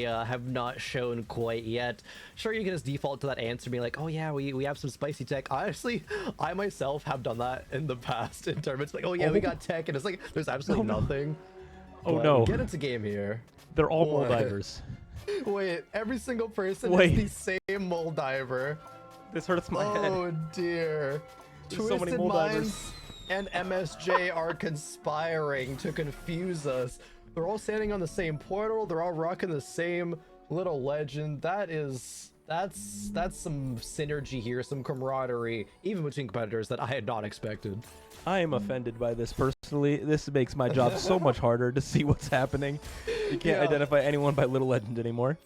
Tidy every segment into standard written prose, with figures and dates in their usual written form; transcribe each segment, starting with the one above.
have not shown quite yet. Sure, you can just default to that answer, being like, oh yeah, we have some spicy tech. Honestly, I myself have done that in the past in tournaments. Like, oh yeah, we got tech, and it's like there's absolutely nothing. Oh But no. get into game here. They're all mole What? divers. Wait, every single person Wait. is the same mole diver. This hurts my head. Oh dear. There's so many Twisted mole divers. Minds and MSJ are conspiring to confuse us. They're all standing on the same portal. They're all rocking the same little legend. That's some synergy here, some camaraderie, even between competitors that I had not expected. I am offended by this personally. This makes my job so much harder to see what's happening. You can't identify anyone by little legend anymore.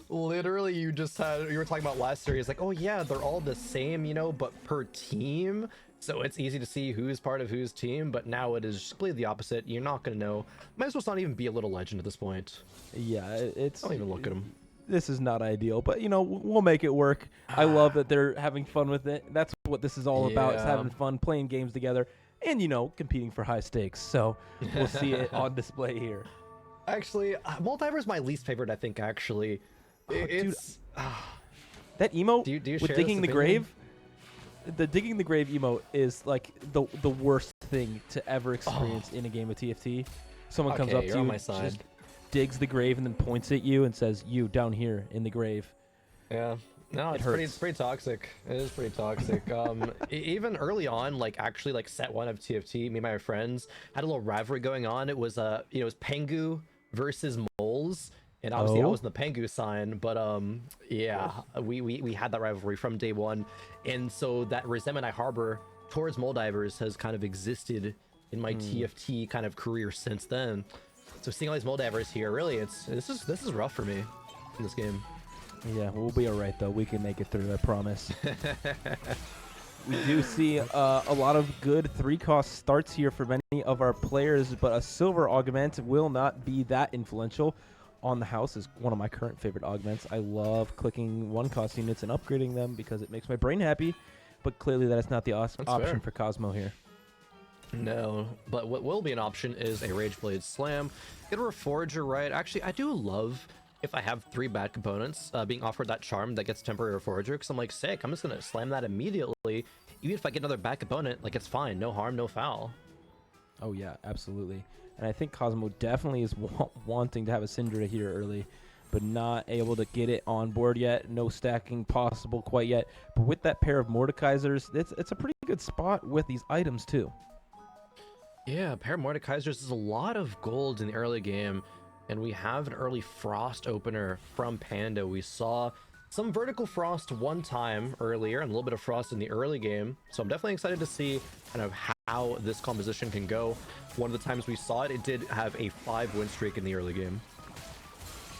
Literally, you were talking about last series, like, oh yeah, they're all the same, you know, but per team. So it's easy to see who's part of whose team, but now it is completely the opposite. You're not going to know. Might as well not even be a little legend at this point. Yeah, it's... Don't even look at him. This is not ideal, but, you know, we'll make it work. I love that they're having fun with it. That's what this is all about, is having fun, playing games together, and, you know, competing for high stakes. So we'll see it on display here. Actually, Multiverse is my least favorite, I think, actually. It's... That emote do you with share digging this the opinion? grave, the digging the grave emote is like the worst thing to ever experience in a game of TFT. Someone comes up to you, just digs the grave, and then points at you and says, "You down here in the grave." Yeah. No, it's pretty toxic. It is pretty toxic. Even early on, like actually like set one of TFT, me and my friends had a little rivalry going on. It was you know, it was Pengu versus Moles. And obviously I was in the Pengu sign, but yeah, we had that rivalry from day one. And so that resentment I harbor towards mole divers has kind of existed in my TFT kind of career since then. So seeing all these mole divers here, really, this is rough for me in this game. Yeah, we'll be all right though. We can make it through, I promise. We do see a lot of good 3-cost starts here for many of our players, but a silver augment will not be that influential. On the house is one of my current favorite augments. I love clicking 1-cost units and upgrading them because it makes my brain happy, but clearly that is not the option for Cosmo here. No, but what will be an option is a Rageblade Slam. Get a Reforger, right? Actually, I do love if I have 3 bad components being offered that charm that gets temporary Reforger, because I'm like, sick, I'm just going to slam that immediately. Even if I get another bad component, like, it's fine. No harm, no foul. Oh, yeah, absolutely. And I think Cosmo definitely is wanting to have a Syndra here early, but not able to get it on board yet. No stacking possible quite yet. But with that pair of Mordekaisers, it's a pretty good spot with these items, too. Yeah, a pair of Mordekaisers is a lot of gold in the early game, and we have an early Frost opener from Panda. We saw some Vertical Frost one time earlier, and a little bit of Frost in the early game, so I'm definitely excited to see kind of how this composition can go. One of the times we saw it, it did have a 5-win streak in the early game.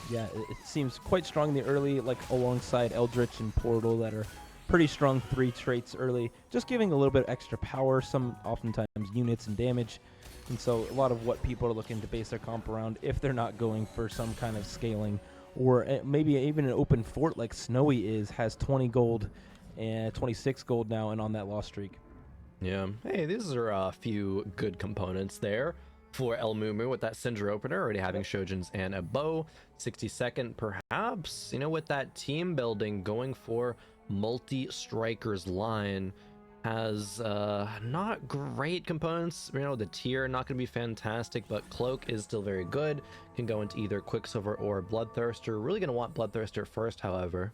Yeah, it seems quite strong in the early, like alongside Eldritch and Portal that are pretty strong 3 traits early, just giving a little bit of extra power, some oftentimes units and damage. And so a lot of what people are looking to base their comp around if they're not going for some kind of scaling, or maybe even an open fort like Snowy has 20 gold and 26 gold now and on that loss streak. Yeah. Hey, these are a few good components there for El Mumu with that Syndra opener, already having Shojins and a bow. 62nd, perhaps, you know, with that team building, going for multi-strikers line. Has not great components, you know, the tier not gonna be fantastic, but Cloak is still very good. Can go into either Quicksilver or Bloodthirster. Really gonna want Bloodthirster first, however.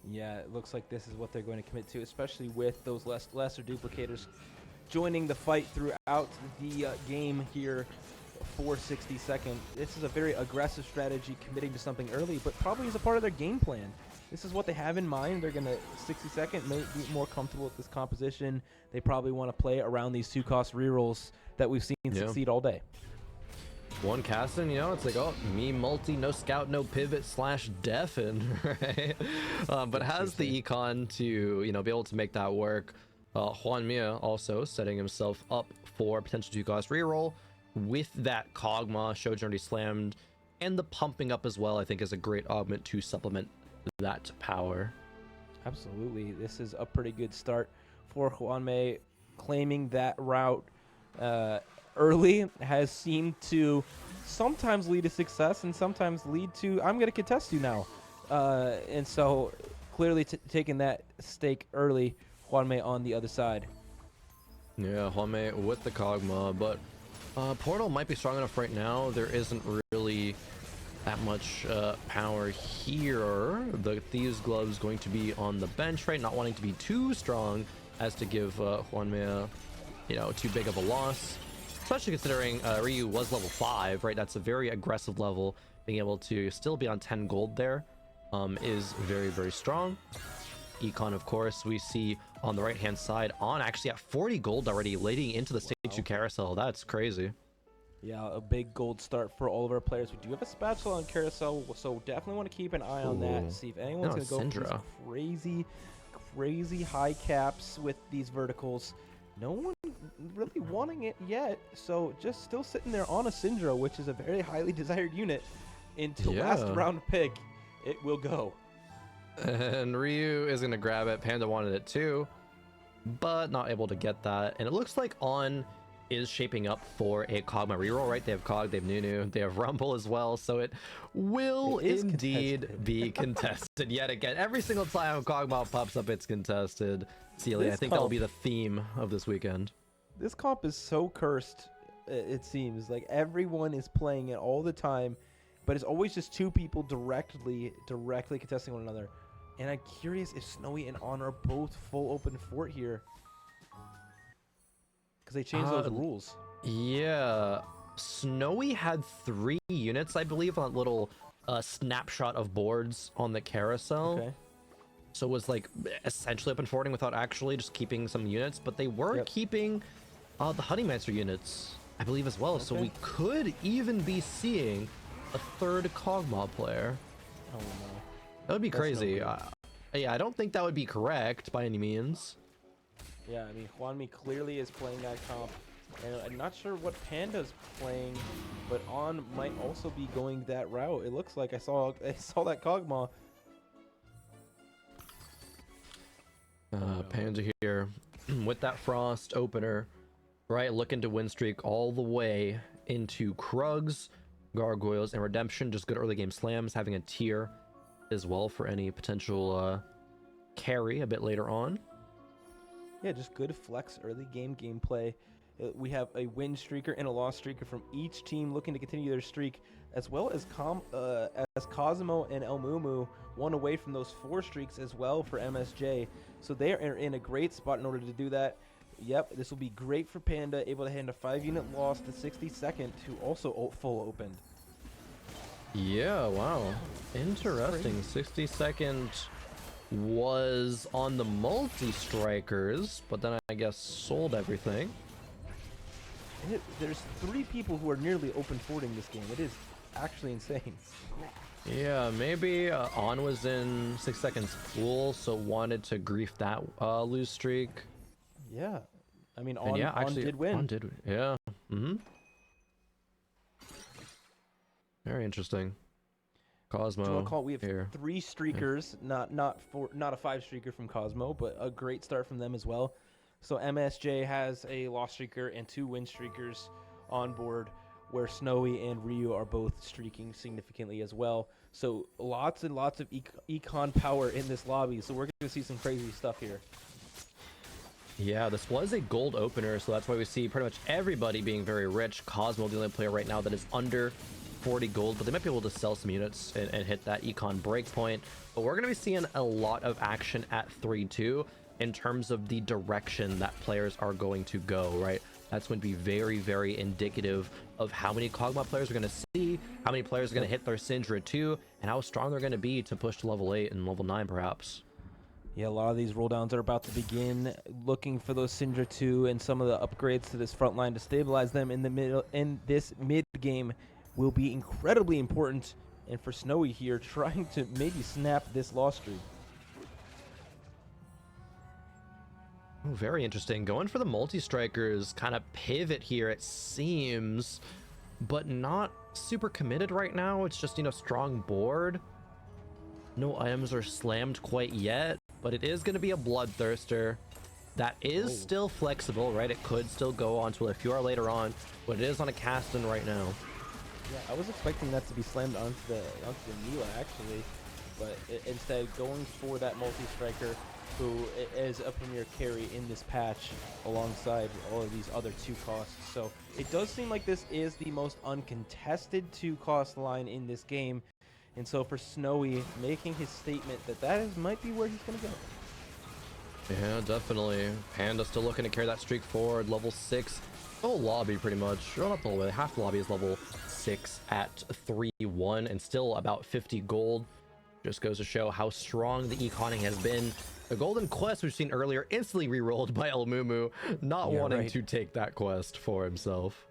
Yeah, it looks like this is what they're going to commit to, especially with those lesser duplicators joining the fight throughout the game here for 62nd. This is a very aggressive strategy, committing to something early, but probably is a part of their game plan. This is what they have in mind. They're going to 62nd, may be more comfortable with this composition. They probably want to play around these 2-cost rerolls that we've seen succeed all day. One casting, you know, it's like, oh, me multi, no scout, no pivot / deafen, right? But has the econ to, you know, be able to make that work. Juan Mia also setting himself up for potential 2-cost reroll with that Kog'Maw. Shojin already slammed, and the pumping up as well, I think, is a great augment to supplement that power. Absolutely. This is a pretty good start for Juanme, claiming that route early has seemed to sometimes lead to success and sometimes lead to I'm going to contest you now. And so clearly taking that stake early, Juanme on the other side. Yeah, Juanme with the Kog'Maw, but Portal might be strong enough right now. There isn't really that much power here. The Thieves Glove's going to be on the bench, right? Not wanting to be too strong as to give Juanme, too big of a loss. Especially considering Ryu was level 5, right? That's a very aggressive level. Being able to still be on 10 gold there is very, very strong. Econ, of course, we see on the right-hand side on actually at 40 gold already, leading into the stage 2 carousel. That's crazy. Yeah, a big gold start for all of our players. We do have a spatula on carousel, so definitely want to keep an eye on that. See if anyone's going to go for these crazy high caps with these verticals. No one really wanting it yet, so just still sitting there on a Syndra, which is a very highly desired unit. Into last round pick, it will go. And Ryu is going to grab it. Panda wanted it too, but not able to get that. And it looks like On is shaping up for a Kog'Maw reroll, right? They have Kog, they have Nunu, they have Rumble as well, so it will indeed be contested yet again. Every single time Kog'Maw pops up, it's contested. Celia, I think that'll be the theme of this weekend. This comp is so cursed, it seems. Like, everyone is playing it all the time, but it's always just two people directly contesting one another. And I'm curious if Snowy and On are both full open fort here, because they changed those rules. Yeah, Snowy had 3 units, I believe, on that little snapshot of boards on the carousel. Okay. So it was like essentially open forwarding without actually just keeping some units, but they were keeping the Honeymancer units, I believe, as well. Okay. So we could even be seeing a third Kog'Maw player. Oh no. That would be crazy. Yeah, I don't think that would be correct by any means. Yeah, I mean, Juanme clearly is playing that comp, and I'm not sure what Panda's playing, but On might also be going that route. It looks like I saw that Kog'Maw. Panda here with that Frost opener, right? Looking to win streak all the way into Krugs, Gargoyles, and Redemption. Just good early game slams, having a tier as well for any potential carry a bit later on. Yeah, just good flex early game gameplay. We have a win streaker and a loss streaker from each team looking to continue their streak, as well as Cosmo and El Mumu, one away from those 4 streaks as well for MSJ. So they are in a great spot in order to do that. Yep, this will be great for Panda, able to hand a 5-unit loss to 62nd, who also full opened. Yeah, wow. Interesting. 62nd was on the multi-strikers, but then I guess sold everything. There's 3 people who are nearly open forwarding this game. It is actually insane. Yeah, maybe On was in 6 seconds pool, so wanted to grief that lose streak. Yeah, I mean, On did win. On did, yeah. Very interesting. Cosmo. We have here. 3 streakers, not a 5 streaker from Cosmo, but a great start from them as well. So MSJ has a loss streaker and 2 win streakers on board, where Snowy and Ryu are both streaking significantly as well. So lots and lots of econ power in this lobby. So we're going to see some crazy stuff here. Yeah, this was a gold opener, so that's why we see pretty much everybody being very rich. Cosmo, the only player right now that is under 40 gold, but they might be able to sell some units and hit that econ breakpoint. But we're going to be seeing a lot of action at 3-2 in terms of the direction that players are going to go, right? That's going to be very, very indicative of how many Kog'Maw players are going to see, how many players are going to hit their Syndra 2, and how strong they're going to be to push to level 8 and level 9 perhaps. Yeah, a lot of these rolldowns are about to begin, looking for those Syndra 2 and some of the upgrades to this front line to stabilize them in the middle. In this mid game will be incredibly important, and for Snowy here, trying to maybe snap this loss streak. Oh, very interesting. Going for the multi-strikers, kind of pivot here, it seems, but not super committed right now. It's just, strong board. No items are slammed quite yet, but it is going to be a bloodthirster. That is still flexible, right? It could still go onto a few hours later on, but it is on a cast-in right now. Yeah, I was expecting that to be slammed onto the Mila actually, but instead going for that multi-striker, who is a premier carry in this patch alongside all of these other 2 costs. So it does seem like this is the most uncontested 2 cost line in this game. And so for Snowy making his statement that might be where he's going to go. Yeah, definitely. Panda still looking to carry that streak forward. Level 6. The whole lobby pretty much. Well, not the whole way. Half the lobby is level 6 at 3-1 and still about 50 gold. Just goes to show how strong the econing has been. The golden quest we've seen earlier instantly re-rolled by El Mumu, not wanting to take that quest for himself.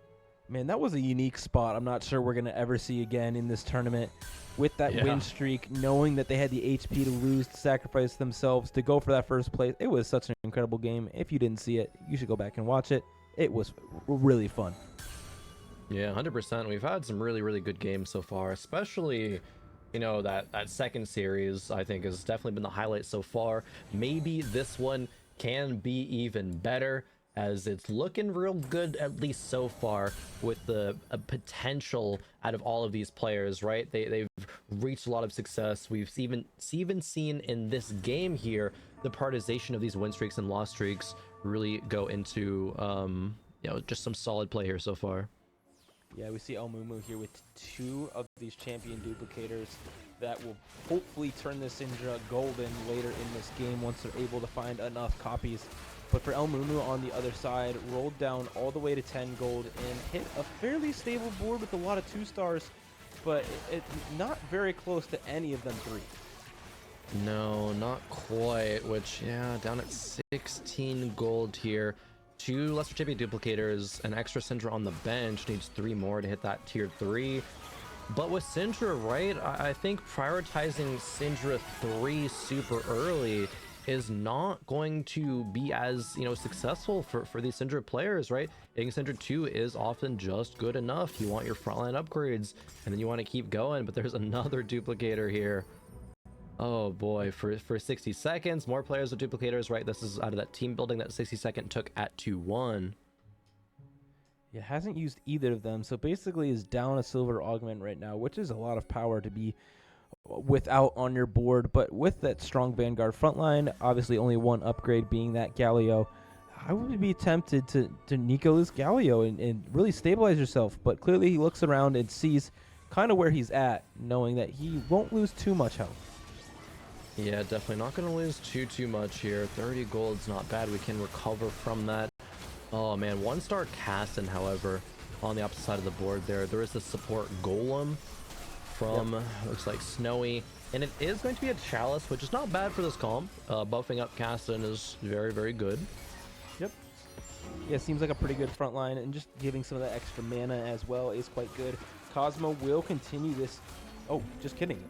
Man, that was a unique spot. I'm not sure we're going to ever see again in this tournament. With that win streak, knowing that they had the HP to lose, to sacrifice themselves, to go for that first place. It was such an incredible game. If you didn't see it, you should go back and watch it. It was really fun. Yeah, 100%. We've had some really, really good games so far, especially, you know, that second series, I think, has definitely been the highlight so far. Maybe this one can be even better, as it's looking real good, at least so far, with the potential out of all of these players, right? They've reached a lot of success. We've even seen in this game here the prioritization of these win streaks and loss streaks really go into you know, just some solid play here so far. Yeah, we see El Mumu here with 2 of these champion duplicators that will hopefully turn this into golden later in this game once they're able to find enough copies. But for El Mumu on the other side, rolled down all the way to 10 gold and hit a fairly stable board with a lot of 2 stars, but it's not very close to any of them 3. No, not quite, which, yeah, down at 16 gold here. 2 lesser champion duplicators, an extra Syndra on the bench, needs 3 more to hit that tier 3. But with Syndra, right, I think prioritizing Syndra 3 super early is not going to be as, you know, successful for these Syndra players, right? Hitting Syndra 2 is often just good enough. You want your frontline upgrades, and then you want to keep going, but there's another duplicator here. Oh boy, for 60 seconds, more players with duplicators, right? This is out of that team building that 60 second took at 2-1. Yeah, hasn't used either of them, so basically is down a silver augment right now, which is a lot of power to be without on your board. But with that strong Vanguard frontline, obviously only 1 upgrade being that Galio, I would be tempted to Nico this Galio and really stabilize yourself. But clearly he looks around and sees kind of where he's at, knowing that he won't lose too much health. Yeah, definitely not going to lose too much here. 30 gold's not bad. We can recover from that. Oh man, 1-star Cassin, however, on the opposite side of the board there is the support Golem from, looks like Snowy. And it is going to be a Chalice, which is not bad for this comp. Buffing up Cassin is very, very good. Yep. Yeah, seems like a pretty good front line, and just giving some of that extra mana as well is quite good. Cosmo will continue this. Oh, just kidding.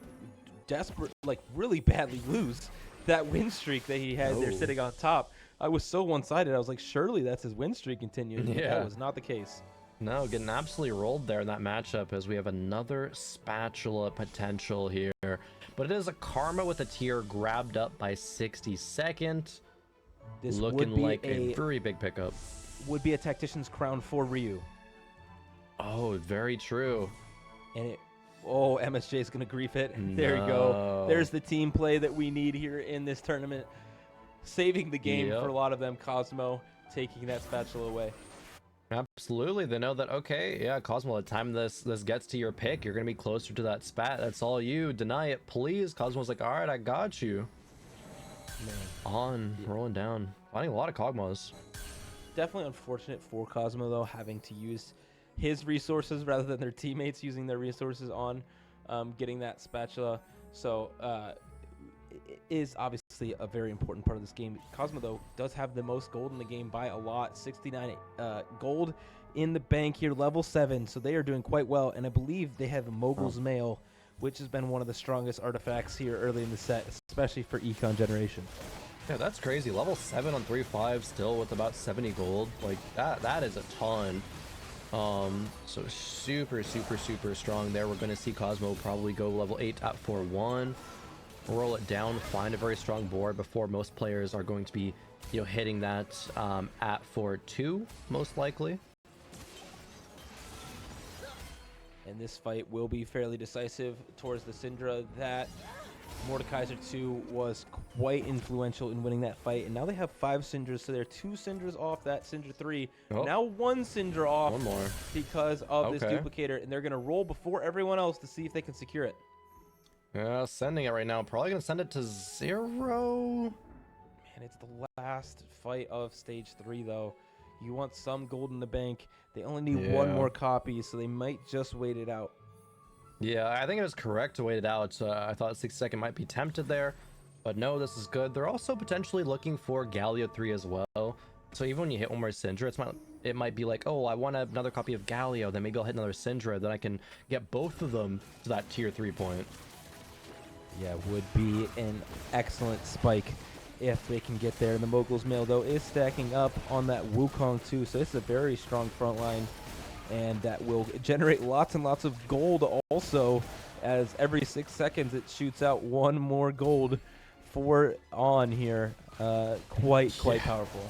Desperate, like really badly lose that win streak that he had there sitting on top. I was so one-sided. I was like, surely that's his win streak continuing. Yeah. That was not the case. No, getting absolutely rolled there in that matchup as we have another spatula potential here. But it is a Karma with a tier grabbed up by 62nd. This looking like a very big pickup. Would be a Tactician's Crown for Ryu. Oh, very true. And it, oh, MSJ is going to grief it. There you go. There's the team play that we need here in this tournament. Saving the game for a lot of them. Cosmo taking that spatula away. Absolutely. They know that, okay, yeah, Cosmo, the time this gets to your pick, you're going to be closer to that spat. That's all you. Deny it, please. Cosmo's like, all right, I got you. Man. Rolling down. Finding a lot of Kog'Maws. Definitely unfortunate for Cosmo, though, having to use his resources rather than their teammates using their resources on getting that spatula. So it is obviously a very important part of this game. Cosmo, though, does have the most gold in the game by a lot. 69 gold in the bank here, level 7. So they are doing quite well. And I believe they have Mogul's Mail, which has been one of the strongest artifacts here early in the set, especially for Econ Generation. Yeah, that's crazy. Level 7 on 3-5 still with about 70 gold. Like, that is a ton. So super strong there. We're going to see Cosmo probably go level 8 at 4-1. roll it down, find a very strong board before most players are going to be, hitting that at 4-2, most likely. And this fight will be fairly decisive towards the Syndra. That Mordekaiser 2 was quite influential in winning that fight. And now they have 5 Syndras, so they're 2 Syndras off that Syndra 3. Oh. Now 1 Syndra off. One more. Because of this Okay. duplicator. And they're going to roll before everyone else to see if they can secure it. Yeah, sending it right now. Probably going to send it to 0. Man, it's the last fight of stage 3, though. You want some gold in the bank. They only need 1 more copy, so they might just wait it out. Yeah, I think it was correct to wait it out. I thought 60-second might be tempted there, but no, this is good. They're also potentially looking for Galio 3 as well. So even when you hit one more Syndra, it might be like, oh, I want another copy of Galio, then maybe I'll hit another Syndra, then I can get both of them to that tier 3 point. Yeah, would be an excellent spike if they can get there. And the Mogul's Mail, though, is stacking up on that Wukong, too. So this is a very strong front line. And that will generate lots and lots of gold also, as every 6 seconds it shoots out 1 more gold for on here. Quite powerful.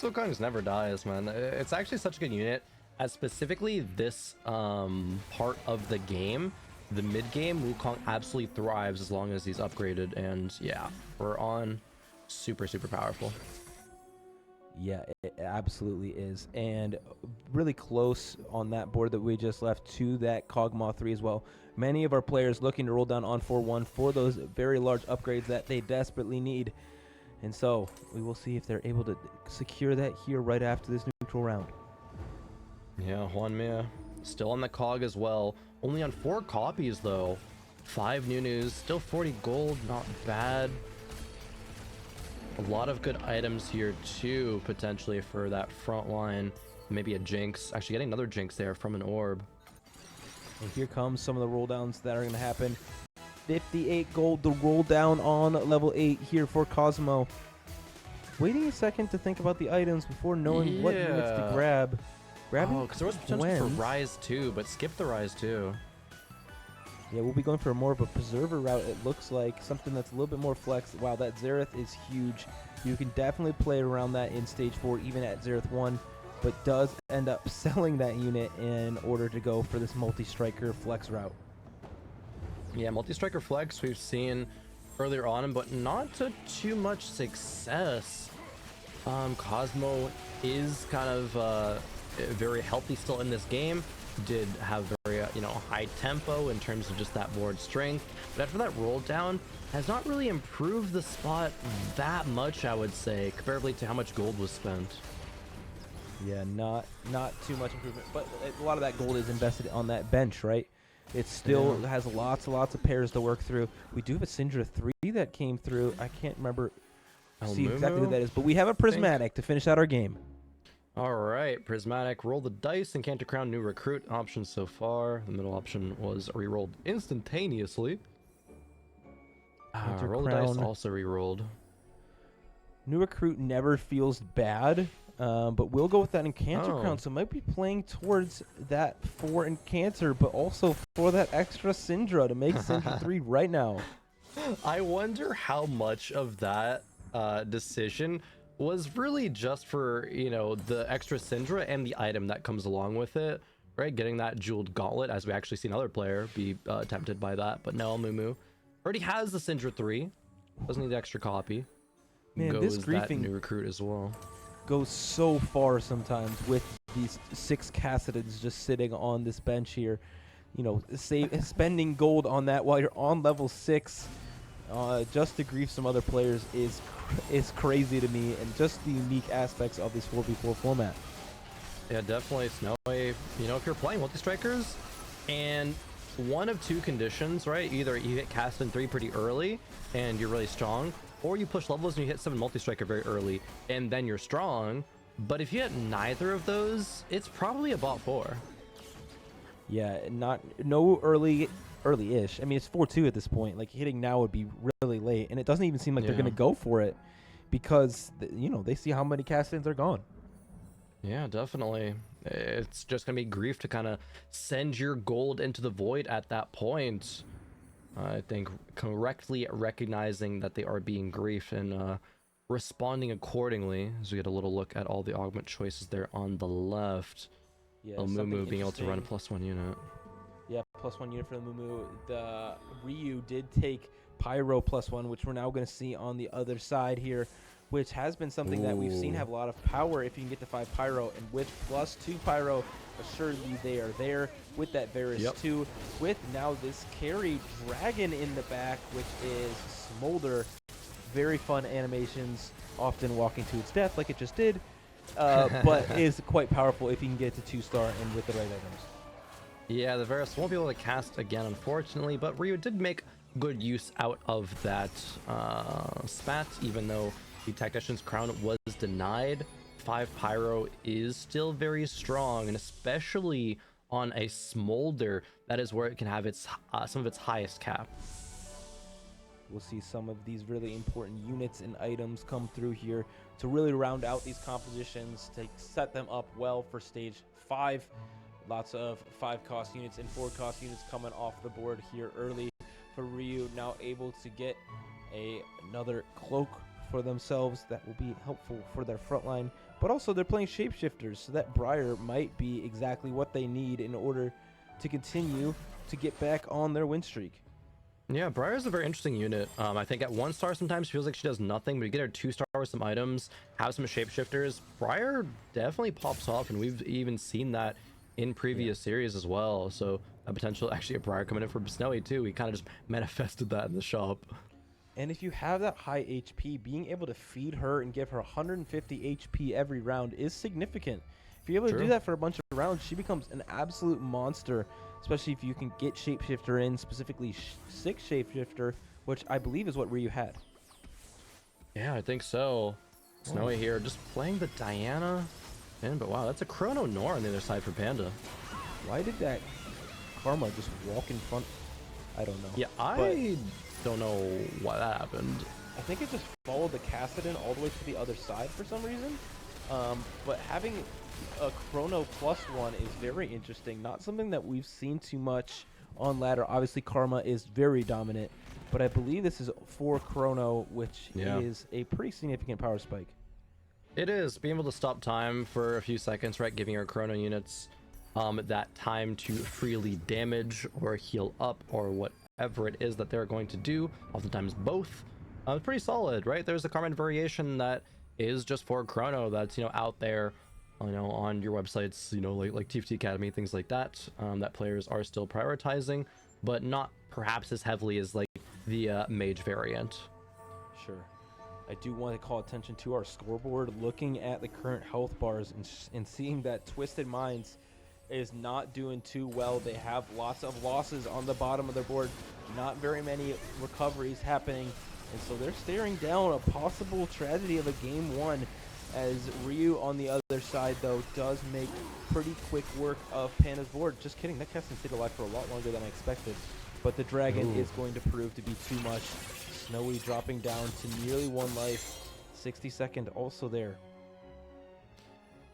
Wukong's never dies, man. It's actually such a good unit. As specifically this part of the game, the mid game, Wukong absolutely thrives as long as he's upgraded. And yeah, we're on super powerful. Yeah, it absolutely is. And really close on that board that we just left to that Kog'Maw 3 as well. Many of our players looking to roll down on 4-1 for those very large upgrades that they desperately need. And so we will see if they're able to secure that here right after this neutral round. Yeah, Juan Mia still on the Cog as well. Only on 4 copies though. 5 Nunus, still 40 gold, not bad. A lot of good items here too, potentially for that front line. Maybe a Jinx. Actually getting another Jinx there from an orb. And here comes some of the roll downs that are going to happen. 58 gold, the roll down on level 8 here for Cosmo. Waiting a second to think about the items before knowing what units to grab. Grabbing because there was potential for Rise too, but skip the Rise too. Yeah, we'll be going for more of a Preserver route, it looks like. Something that's a little bit more flex. Wow, that Xerath is huge. You can definitely play around that in Stage 4, even at Xerath 1, but does end up selling that unit in order to go for this multi-striker flex route. Yeah, multi-striker flex we've seen earlier on, but not to too much success. Cosmo is kind of very healthy still in this game. Did have very high tempo in terms of just that board strength, but after that roll down has not really improved the spot that much, I would say, comparably to how much gold was spent. Yeah, not too much improvement, but a lot of that gold is invested on that bench, right? It still has lots of pairs to work through. We do have a Syndra 3 that came through. I can't remember exactly who that is, but we have a Prismatic to finish out our game. All right, Prismatic, roll the dice, Encounter Crown, new recruit option so far. The middle option was re-rolled instantaneously. Roll the dice also re-rolled. New recruit never feels bad, but we'll go with that Encounter Crown. So might be playing towards that for Encounter, but also for that extra Syndra to make Syndra 3 right now. I wonder how much of that decision was really just for, the extra Syndra and the item that comes along with it, right? Getting that jeweled gauntlet, as we actually see another player be tempted by that. But no, Mumu already has the Syndra 3. Doesn't need the extra copy. Man, goes this griefing that new recruit as well. Goes so far sometimes with these 6 Cassidans just sitting on this bench here. Spending gold on that while you're on level 6 just to grief some other players is crazy to me, and just the unique aspects of this 4v4 format. Yeah, definitely. Snowy, if you're playing multi-strikers and one of 2 conditions, right? Either you get cast in 3 pretty early and you're really strong, or you push levels and you hit 7 multi-striker very early and then you're strong. But if you hit neither of those, it's probably a bot 4. Yeah, no early-ish. I mean, it's 4-2 at this point. Like, hitting now would be really late, and it doesn't even seem like they're going to go for it because, they see how many cast-ins are gone. Yeah, definitely. It's just going to be grief to kind of send your gold into the void at that point. I think correctly recognizing that they are being griefed and responding accordingly. As we get a little look at all the augment choices there on the left. Yeah, Mumu being able to run a +1 unit. Yeah, +1 unit for the Mumu. The Ryu did take Pyro +1, which we're now going to see on the other side here, which has been something that we've seen have a lot of power if you can get to 5 Pyro. And with +2 Pyro, assuredly they are there with that Varus 2. With now this carry Dragon in the back, which is Smolder. Very fun animations, often walking to its death like it just did, but is quite powerful if you can get to 2-star and with the right items. Yeah, the Varus won't be able to cast again, unfortunately, but Ryu did make good use out of that spat, even though the Tactician's Crown was denied. 5 Pyro is still very strong, and especially on a Smolder, that is where it can have its some of its highest cap. We'll see some of these really important units and items come through here to really round out these compositions, to set them up well for stage 5. Lots of 5-cost units and 4-cost units coming off the board here early for Ryu. Now able to get another cloak for themselves that will be helpful for their front line. But also they're playing shapeshifters, so that Briar might be exactly what they need in order to continue to get back on their win streak. Yeah, Briar is a very interesting unit. I think at 1-star sometimes feels like she does nothing, but you get her 2-star with some items, have some shapeshifters. Briar definitely pops off, and we've even seen that in previous series as well. So a potential, actually a Briar coming in for Snowy too. We kind of just manifested that in the shop. And if you have that high HP, being able to feed her and give her 150 HP every round is significant. If you're able to do that for a bunch of rounds, she becomes an absolute monster, especially if you can get Shapeshifter in, specifically 6 Shapeshifter, which I believe is what Ryu had. Yeah, I think so. Snowy here, just playing the Diana in, but wow, that's a Chrono Nor on the other side for Panda. Why did that Karma just walk in front? I don't know. Yeah, I don't know why that happened. I think it just followed the Cassidon all the way to the other side for some reason. But having a Chrono +1 is very interesting. Not something that we've seen too much on ladder. Obviously, Karma is very dominant, but I believe this is for Chrono, which is a pretty significant power spike. It is. Being able to stop time for a few seconds, right? Giving our Chrono units that time to freely damage or heal up or whatever it is that they're going to do. Oftentimes both. It's pretty solid, right? There's a Carmen variation that is just for Chrono that's, you know, out there, you know, on your websites, you know, like TFT Academy, things like that, that players are still prioritizing, but not perhaps as heavily as like the mage variant. Sure. I do want to call attention to our scoreboard, looking at the current health bars and seeing that Twisted Minds is not doing too well. They have lots of losses on the bottom of their board, not very many recoveries happening, and so they're staring down a possible tragedy of a game 1, as Ryu on the other side though does make pretty quick work of Panda's board. Just kidding, that Keston stayed alive for a lot longer than I expected, but the dragon is going to prove to be too much. Snowy dropping down to nearly 1 life. 60-second also there.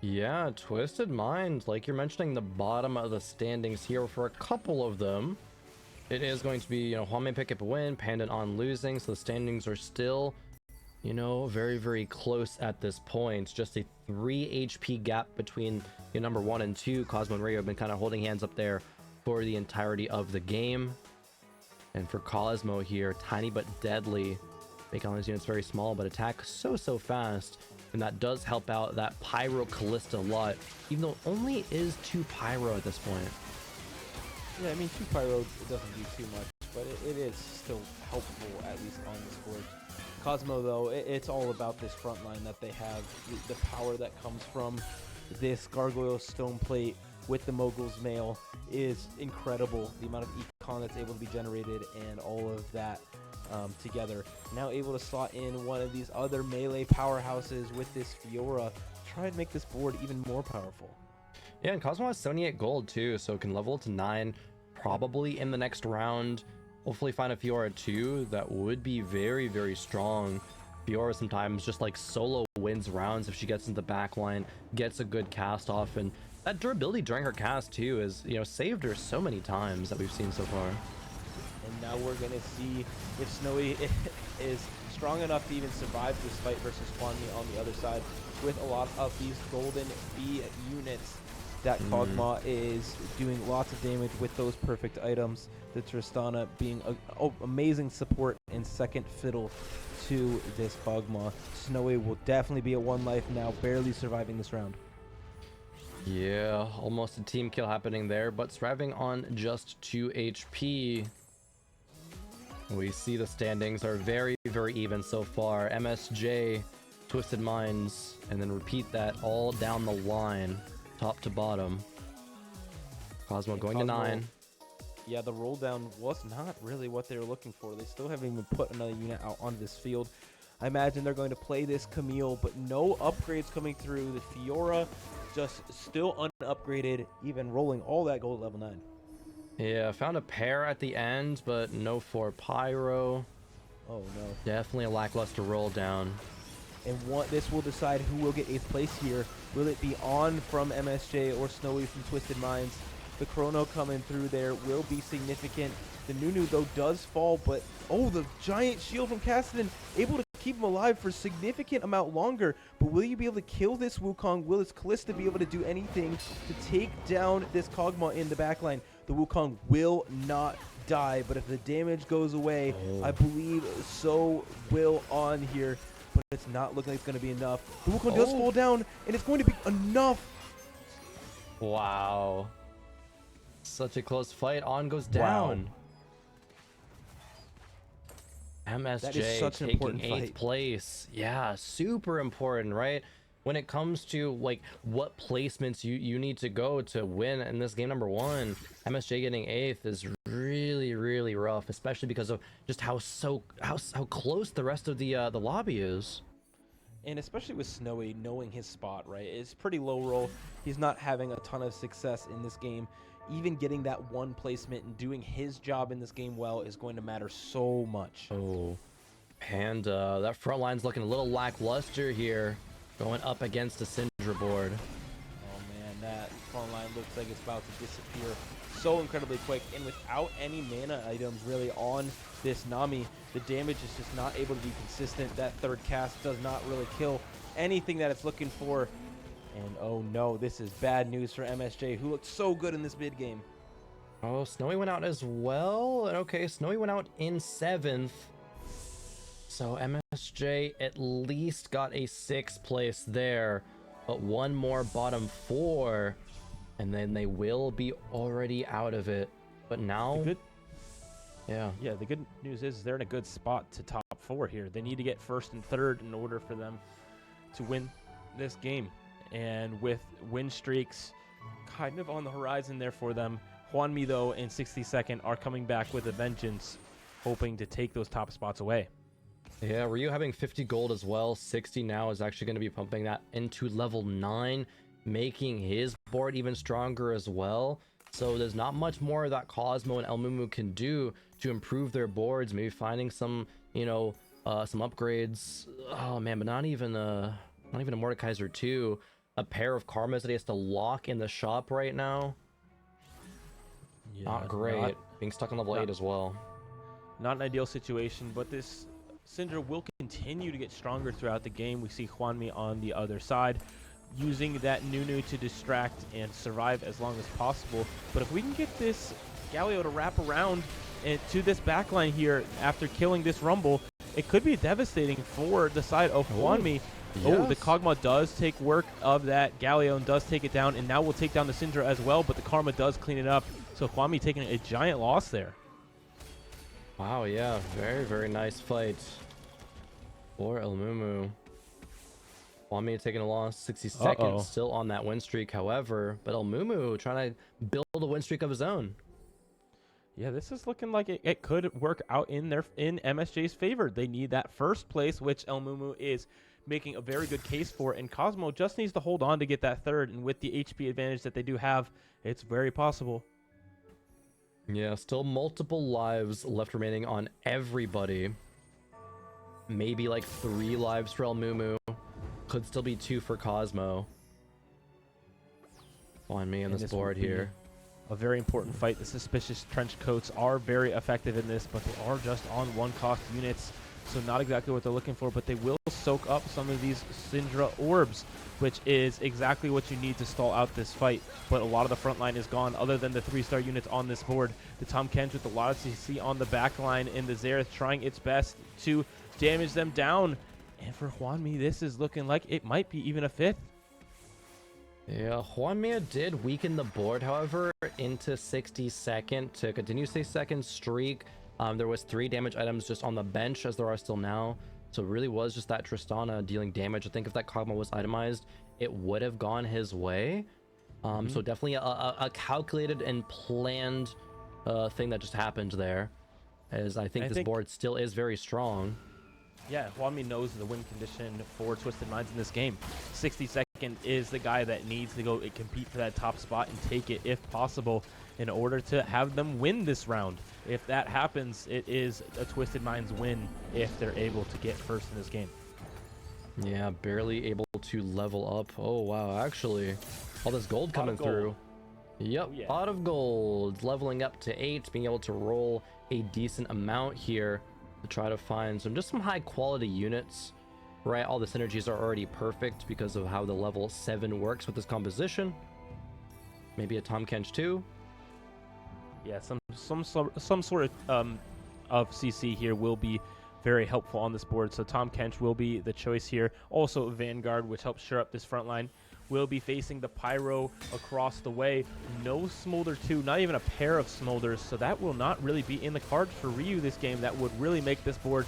Yeah, Twisted Mind, like you're mentioning, the bottom of the standings here for a couple of them. It is going to be, you know, Hwame pick up a win, Pandan on losing, so the standings are still, you know, very, very close at this point. Just a 3 HP gap between, you know, number 1 and 2. Cosmo and Rio have been kind of holding hands up there for the entirety of the game. And for Cosmo here, tiny but deadly. Making all his units very small, but attack so fast. And that does help out that Pyro Callista a lot, even though it only is 2 Pyro at this point. Yeah, I mean, 2 Pyro doesn't do too much, but it is still helpful, at least on this board. Cosmo, though, it's all about this front line that they have. The power that comes from this Gargoyle Stone Plate with the Mogul's Mail is incredible. The amount of econ that's able to be generated and all of that together. Now able to slot in one of these other melee powerhouses with this Fiora. Try and make this board even more powerful. Yeah, and Cosmo has 78 gold too, so it can level to 9 probably in the next round. Hopefully find a Fiora 2 that would be very, very strong. Fiora sometimes just like solo wins rounds if she gets into the back line, gets a good cast off, and that durability during her cast too is, you know, saved her so many times that we've seen so far. And And now we're going to see if Snowy is strong enough to even survive this fight versus Kwanmi on the other side with a lot of these golden B units that Kog'Maw is doing lots of damage with those perfect items. The Tristana being an amazing support and second fiddle to this Kog'Maw. Snowy will definitely be at 1 life now, barely surviving this round. Yeah, almost a team kill happening there, but surviving on just 2 HP. We see the standings are very, very even so far. MSJ, Twisted Minds, and then repeat that all down the line, top to bottom. Cosmo going to 9. Yeah, the roll down was not really what they were looking for. They still haven't even put another unit out onto this field. I imagine they're going to play this Camille, but no upgrades coming through. The Fiora just still unupgraded, even rolling all that gold at level 9. Yeah, found a pair at the end, but no for Pyro. Oh no. Definitely a lackluster roll down. And this will decide who will get 8th place here. Will it be On from MSJ or Snowy from Twisted Minds? The Chrono coming through there will be significant. The Nunu, though, does fall, but oh, the giant shield from Kassadin, able to keep him alive for a significant amount longer. But will you be able to kill this Wukong? Will this Kalista be able to do anything to take down this Kog'Maw in the backline? The Wukong will not die, but if the damage goes away, I believe so will On here. But it's not looking like it's going to be enough. The Wukong does fall down, and it's going to be enough. Wow. Such a close fight. On goes down. Wow. MSJ taking 8th place. Yeah, super important, right? When it comes to like what placements you need to go to win in this game number 1, MSJ getting 8th is really, really rough, especially because of just how close the rest of the lobby is. And especially with Snowy knowing his spot, right? It's pretty low roll. He's not having a ton of success in this game. Even getting that 1 placement and doing his job in this game well is going to matter so much. Oh, and that front line's looking a little lackluster here, going up against the Syndra board. Oh man, that front line looks like it's about to disappear so incredibly quick, and without any mana items really on this Nami, the damage is just not able to be consistent. That 3rd cast does not really kill anything that it's looking for. And oh no, this is bad news for MSJ, who looked so good in this mid game. Oh, Snowy went out as well. Okay, Snowy went out in 7th. So MSJ at least got a 6th place there, but 1 more bottom 4, and then they will be already out of it. But now, yeah, the good news is they're in a good spot to top 4 here. They need to get 1st and 3rd in order for them to win this game. And with win streaks kind of on the horizon there for them, Hwanmi, though, and 62nd are coming back with a vengeance, hoping to take those top spots away. Yeah, Ryu having 50 gold as well. 60 now is actually going to be pumping that into level 9, making his board even stronger as well. So there's not much more that Cosmo and El Mumu can do to improve their boards. Maybe finding some, some upgrades. Oh man, but not even a Mordekaiser 2. A pair of Karmas that he has to lock in the shop right now. Yeah, not great. Being stuck on level 8 as well. Not an ideal situation, but this Syndra will continue to get stronger throughout the game. We see Hwanmi on the other side, using that Nunu to distract and survive as long as possible. But if we can get this Galio to wrap around to this backline here after killing this Rumble, it could be devastating for the side of Hwanmi. Yes. Oh, the Kog'Maw does take work of that Galio and does take it down, and now will take down the Syndra as well, but the Karma does clean it up. So Hwanmi taking a giant loss there. Wow, yeah, very, very nice fight for El Mumu. Hwanmi taking a loss, 60 seconds, still on that win streak, however, but El Mumu trying to build a win streak of his own. Yeah, this is looking like it could work out in MSJ's favor. They need that 1st place, which El Mumu is making a very good case for, and Cosmo just needs to hold on to get that 3rd, and with the HP advantage that they do have, it's very possible. Yeah, still multiple lives left remaining on everybody. Maybe like 3 lives for El Mumu. Could still be 2 for Cosmo. On me on this board here. a very important fight. The suspicious trench coats are very effective in this, but they are just on 1-cost units, so not exactly what they're looking for, but they will soak up some of these Syndra orbs, which is exactly what you need to stall out this fight. But a lot of the front line is gone, other than the 3-star units on this board. The Tahm Kench with a lot of CC on the back line, and the Xerath trying its best to damage them down. And for Hwanmi, this is looking like it might be even a 5th. Yeah, Hwanmi did weaken the board, however, into 62nd to continue 62nd streak. There was 3 damage items just on the bench, as there are still now. So it really was just that Tristana dealing damage. I think if that Kog'Maw was itemized, it would have gone his way. So definitely a calculated and planned thing that just happened there, as I think this board still is very strong. Yeah, Hwanmi knows the win condition for Twisted Minds in this game. 62nd is the guy that needs to go and compete for that top spot and take it if possible in order to have them win this round. If that happens, it is a Twisted Minds win if they're able to get first in this game. Yeah, barely able to level up. Oh, wow, actually, all this gold coming through. Yep, Oh, yeah. pot of gold, leveling up to 8, being able to roll a decent amount here to try to find some high quality units, right? All the synergies are already perfect because of how the level 7 works with this composition. Maybe a Tahm Kench too. Yeah, some sort of CC here will be very helpful on this board. So Tahm Kench will be the choice here. Also Vanguard, which helps shore up this front line, will be facing the Pyro across the way. No Smolder 2, not even a pair of Smolders, so that will not really be in the cards for Ryu this game. That would really make this board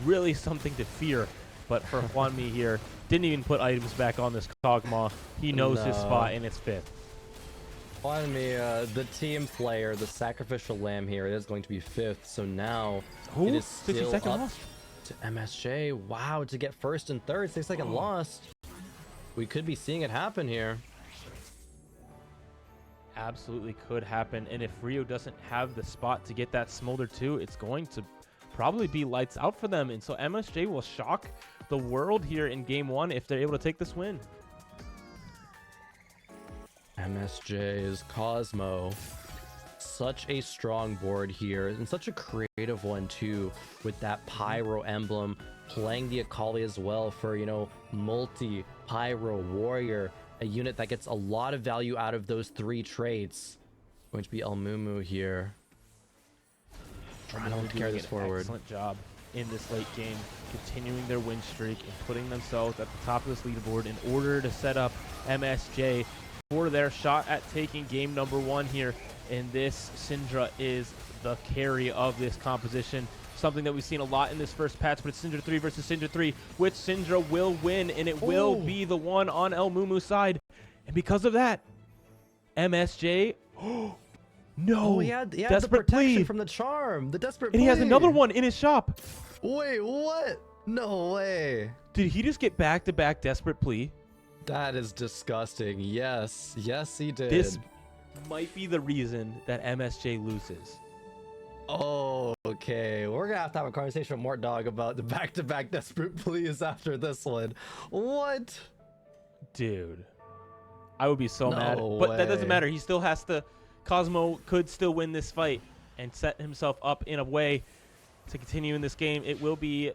really something to fear. But for Hwanmi here, didn't even put items back on this Kog'Maw. He knows his spot, and it's 5th. Hwanmi, the team player, the sacrificial lamb here, is going to be 5th. So now Ooh, it is still 60-second up loss to MSJ. Wow, to get first and third, 6-second lost. We could be seeing it happen here. Absolutely could happen, and if Rio doesn't have the spot to get that Smolder 2, it's going to probably be lights out for them, and so MSJ will shock the world here in game 1 if they're able to take this win. MSJ's Cosmo, such a strong board here, and such a creative one too, with that Pyro emblem, playing the Akali as well for, you know, multi Pyro Warrior, a unit that gets a lot of value out of those 3 traits. Going to be El Mumu here, trying to carry this forward. Excellent job in this late game, continuing their win streak and putting themselves at the top of this leaderboard in order to set up MSJ for their shot at taking game number 1 here. And this Syndra is the carry of this composition. Something that we've seen a lot in this first patch, but it's Syndra 3 versus Syndra 3, which Syndra will win, and it will be the one on El Mumu's side. And because of that, MSJ, no, he had Desperate the protection Plea from the charm, the Desperate and he has Plea. another one in his shop. Wait, what? No way. Did he just get back-to-back Desperate Plea? That is disgusting. Yes, he did. This might be the reason that MSJ loses. Oh, okay. We're gonna have to have a conversation with Mort Dog about the back-to-back Desperate Pleas after this one. What? Dude, I would be so mad. No But that doesn't way. matter. He still has to. Cosmo could still win this fight and set himself up in a way to continue in this game. It will be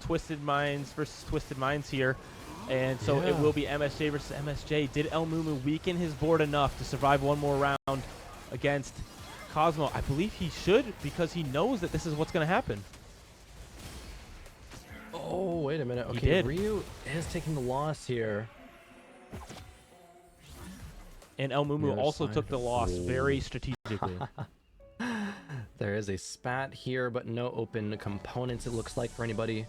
Twisted Minds versus Twisted Minds here. And so it will be MSJ versus MSJ. Did El Mumu weaken his board enough to survive one more round against Cosmo? I believe he should, because he knows that this is what's going to happen. Oh, wait a minute. He Okay, did. Ryu is taking the loss here. And El Mumu The other also side. took the loss very strategically. There is a spat here, but no open components, it looks like, for anybody.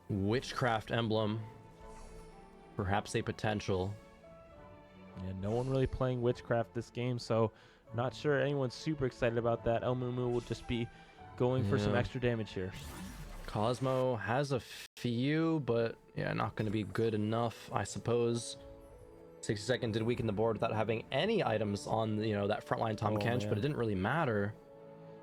Witchcraft emblem. Perhaps a potential. Yeah, no one really playing Witchcraft this game, so not sure anyone's super excited about that. El Mumu will just be going for some Yeah. extra damage here. Cosmo has a few, but yeah, not going to be good enough, I suppose. 60-second did weaken the board without having any items on, you know, that frontline Tahm Kench, but it didn't really matter.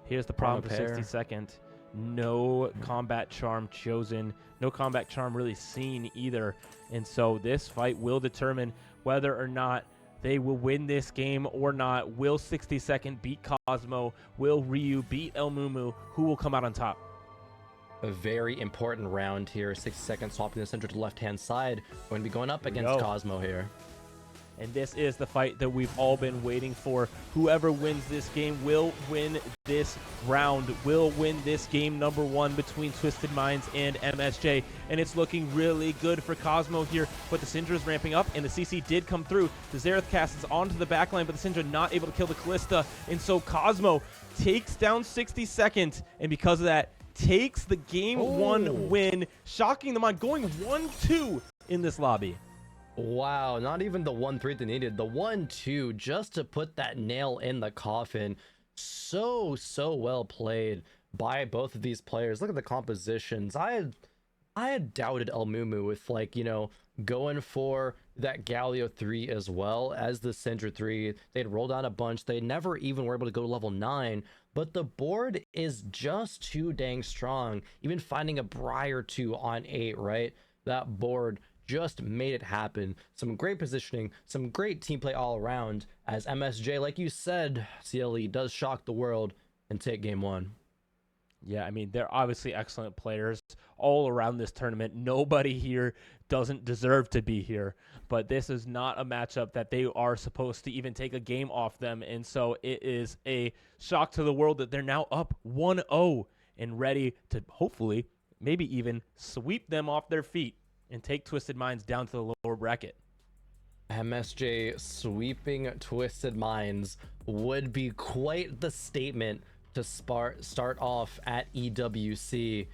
Here's the problem for pair. 60-second. No combat charm chosen. No combat charm really seen either. And so this fight will determine whether or not they will win this game or not. Will 60 Second beat Cosmo? Will Ryu beat El Mumu? Who will come out on top? A very important round here. 60 seconds swapping the center to the left-hand side. Going to be going up against Cosmo here. And this is the fight that we've all been waiting for. Whoever wins this game will win this round, will win this game number 1 between Twisted Minds and MSJ. And it's looking really good for Cosmo here, but the Syndra is ramping up, and the CC did come through. The Xerath cast is onto the backline, but the Syndra not able to kill the Kalista. And so Cosmo takes down 60 Second, and because of that, takes the game 1 win, shocking the mind, going 1-2 in this lobby. Wow, not even the 1-3 they needed. The 1-2 just to put that nail in the coffin. So well played by both of these players. Look at the compositions. I had doubted El Mumu with, like, you know, going for that Galio 3 as well as the Syndra 3. They'd rolled out a bunch. They never even were able to go to level 9. But the board is just too dang strong. Even finding a Briar 2 on 8, right? That board just made it happen. Some great positioning, some great team play all around, as MSJ, like you said, CLE does shock the world and take game 1. Yeah, I mean, they're obviously excellent players all around this tournament. Nobody here doesn't deserve to be here, but this is not a matchup that they are supposed to even take a game off them, and so it is a shock to the world that they're now up 1-0 and ready to hopefully maybe even sweep them off their feet and take Twisted Minds down to the lower bracket. MSJ sweeping Twisted Minds would be quite the statement to start off at EWC.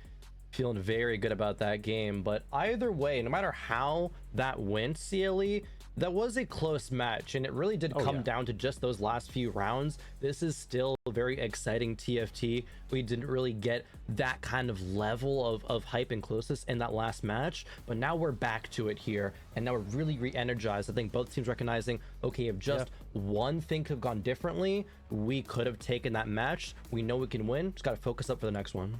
Feeling very good about that game, but either way, no matter how that went, CLE, that was a close match, and it really did come down to just those last few rounds. This is still a very exciting TFT. We didn't really get that kind of level of hype and closeness in that last match, but now we're back to it here, and now we're really re-energized. I think both teams recognizing, okay, if just one thing could have gone differently, we could have taken that match. We know we can win, just got to focus up for the next one.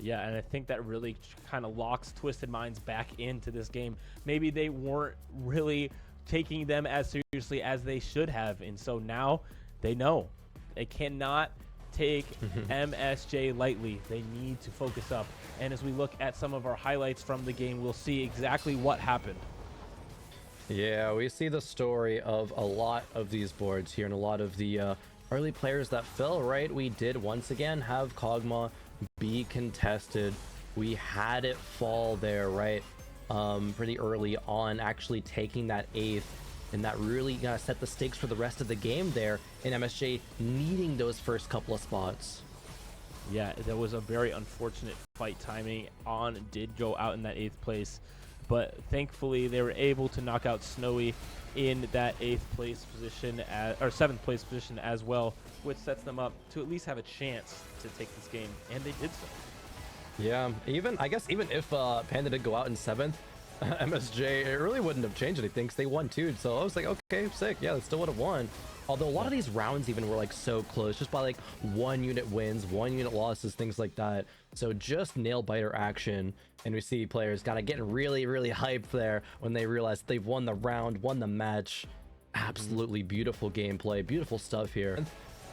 Yeah, and I think that really kind of locks Twisted Minds back into this game. Maybe they weren't really taking them as seriously as they should have, and so now they know they cannot take MSJ lightly. They need to focus up, and as we look at some of our highlights from the game, we'll see exactly what happened. Yeah, we see the story of a lot of these boards here and a lot of the early players that fell, right? We did once again have Kog'Maw be contested. We had it fall there, right? Pretty early on, actually taking that 8th, and that really set the stakes for the rest of the game there, and MSJ needing those first couple of spots. Yeah, there was a very unfortunate fight timing. On did go out in that 8th place, but thankfully they were able to knock out Snowy in that 8th place position, or 7th place position as well, which sets them up to at least have a chance to take this game, and they did so. Yeah, I guess even if Panda did go out in 7th, MSJ, it really wouldn't have changed anything because they won too. So I was like, okay, sick. Yeah, they still would have won. Although a lot of these rounds even were like so close, just by like 1 unit wins, 1 unit losses, things like that. So just nail biter action. And we see players kind of getting really hyped there when they realize they've won the round, won the match. Absolutely beautiful gameplay, beautiful stuff here.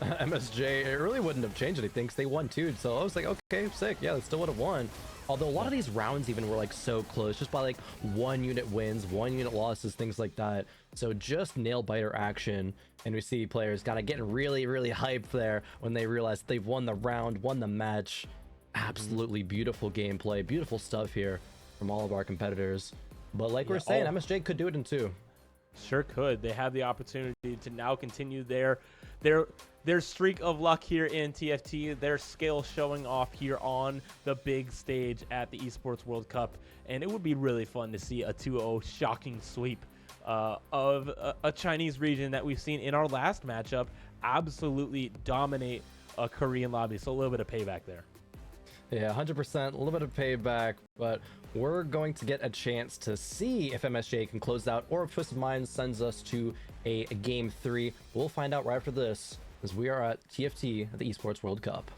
MSJ, it really wouldn't have changed anything because they won too. So I was like, okay, sick. Yeah, they still would have won. Although a lot of these rounds even were like so close, just by like 1 unit wins, 1 unit losses, things like that. So just nail biter action. And we see players kind of getting really hyped there when they realize they've won the round, won the match. Absolutely beautiful gameplay, beautiful stuff here from all of our competitors. But like we're saying, MSJ could do it in 2. Sure could. They have the opportunity to now continue their streak of luck here in TFT, their skill showing off here on the big stage at the Esports World Cup. And it would be really fun to see a 2-0 shocking sweep of a Chinese region that we've seen in our last matchup absolutely dominate a Korean lobby. So a little bit of payback there. Yeah, 100%, a little bit of payback, but we're going to get a chance to see if MSJ can close out or if Twisted Minds sends us to a game 3. We'll find out right after this, as we are at TFT at the Esports World Cup.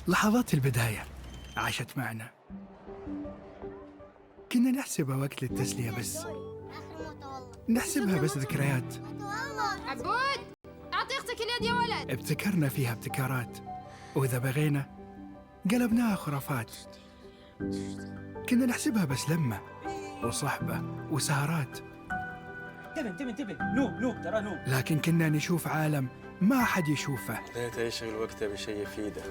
لحظات البداية عاشت معنا، كنا نحسبها وقت للتسلية بس، نحسبها بس ذكريات. عبود أعطي أختك اليد يا ولد. ابتكرنا فيها ابتكارات، وإذا بغينا قلبناها خرافات. كنا نحسبها بس لمة وصحبة وسهرات، انتبه نوب ترى نوب. لكن كنا نشوف عالم ما حد يشوفه. ليته يشغل وقته بشيء يفيده.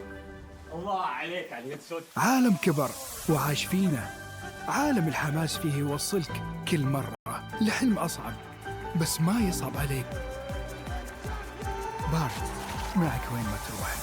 الله عليك على اليد سود. عالم كبر وعاش فينا، عالم الحماس فيه يوصلك كل مرة لحلم أصعب، بس ما يصعب عليك. بارد معك وين ما تروح.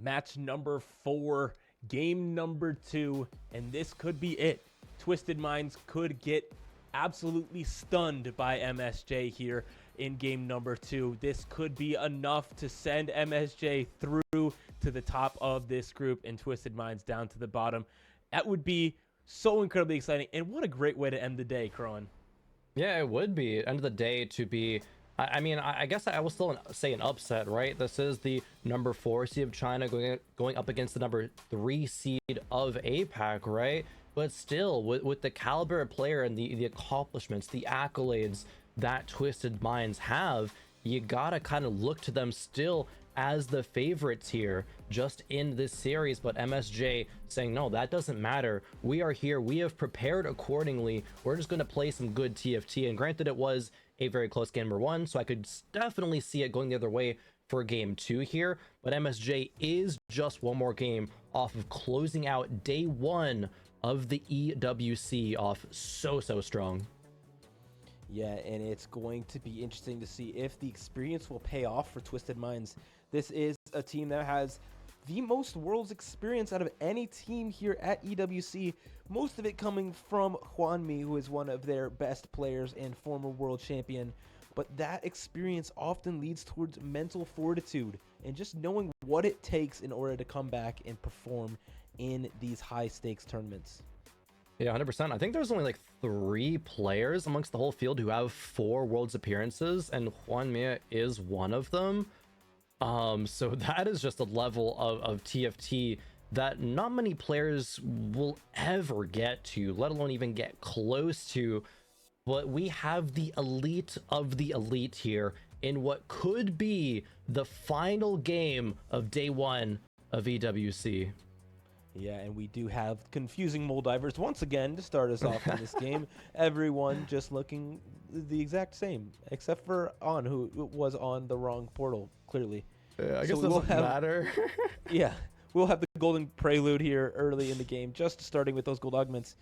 Match number 4, game number 2, and this could be it. Twisted Minds could get absolutely stunned by MSJ here in game number 2. This could be enough to send MSJ through to the top of this group and Twisted Minds down to the bottom. That would be so incredibly exciting, and what a great way to end the day, Crowan. Yeah, it would be. End of the day to be... I mean, I guess I will still say an upset, right? This is the number 4 seed of China going up against the number 3 seed of APAC, right? But still, with the caliber of player and the accomplishments, the accolades that Twisted Minds have, you gotta kind of look to them still as the favorites here just in this series. But MSJ saying, no, that doesn't matter. We are here. We have prepared accordingly. We're just going to play some good TFT. And granted, it was a very close game number 1, so I could definitely see it going the other way for game 2 here. But MSJ is just one more game off of closing out day 1 of the EWC off so strong. Yeah, and it's going to be interesting to see if the experience will pay off for Twisted Minds. This is a team that has the most Worlds experience out of any team here at EWC, most of it coming from Hwanmi, who is one of their best players and former world champion. But that experience often leads towards mental fortitude and just knowing what it takes in order to come back and perform in these high stakes tournaments. Yeah, 100%. I think there's only like 3 players amongst the whole field who have 4 Worlds appearances, and Hwanmi is one of them. So that is just a level of TFT that not many players will ever get to, let alone even get close to. But we have the elite of the elite here in what could be the final game of day 1 of EWC. Yeah, and we do have confusing Moldivers once again to start us off in this game. Everyone just looking the exact same, except for On, who was on the wrong portal, clearly. Yeah, I guess it doesn't matter. Yeah, we'll have the golden prelude here early in the game, just starting with those gold augments.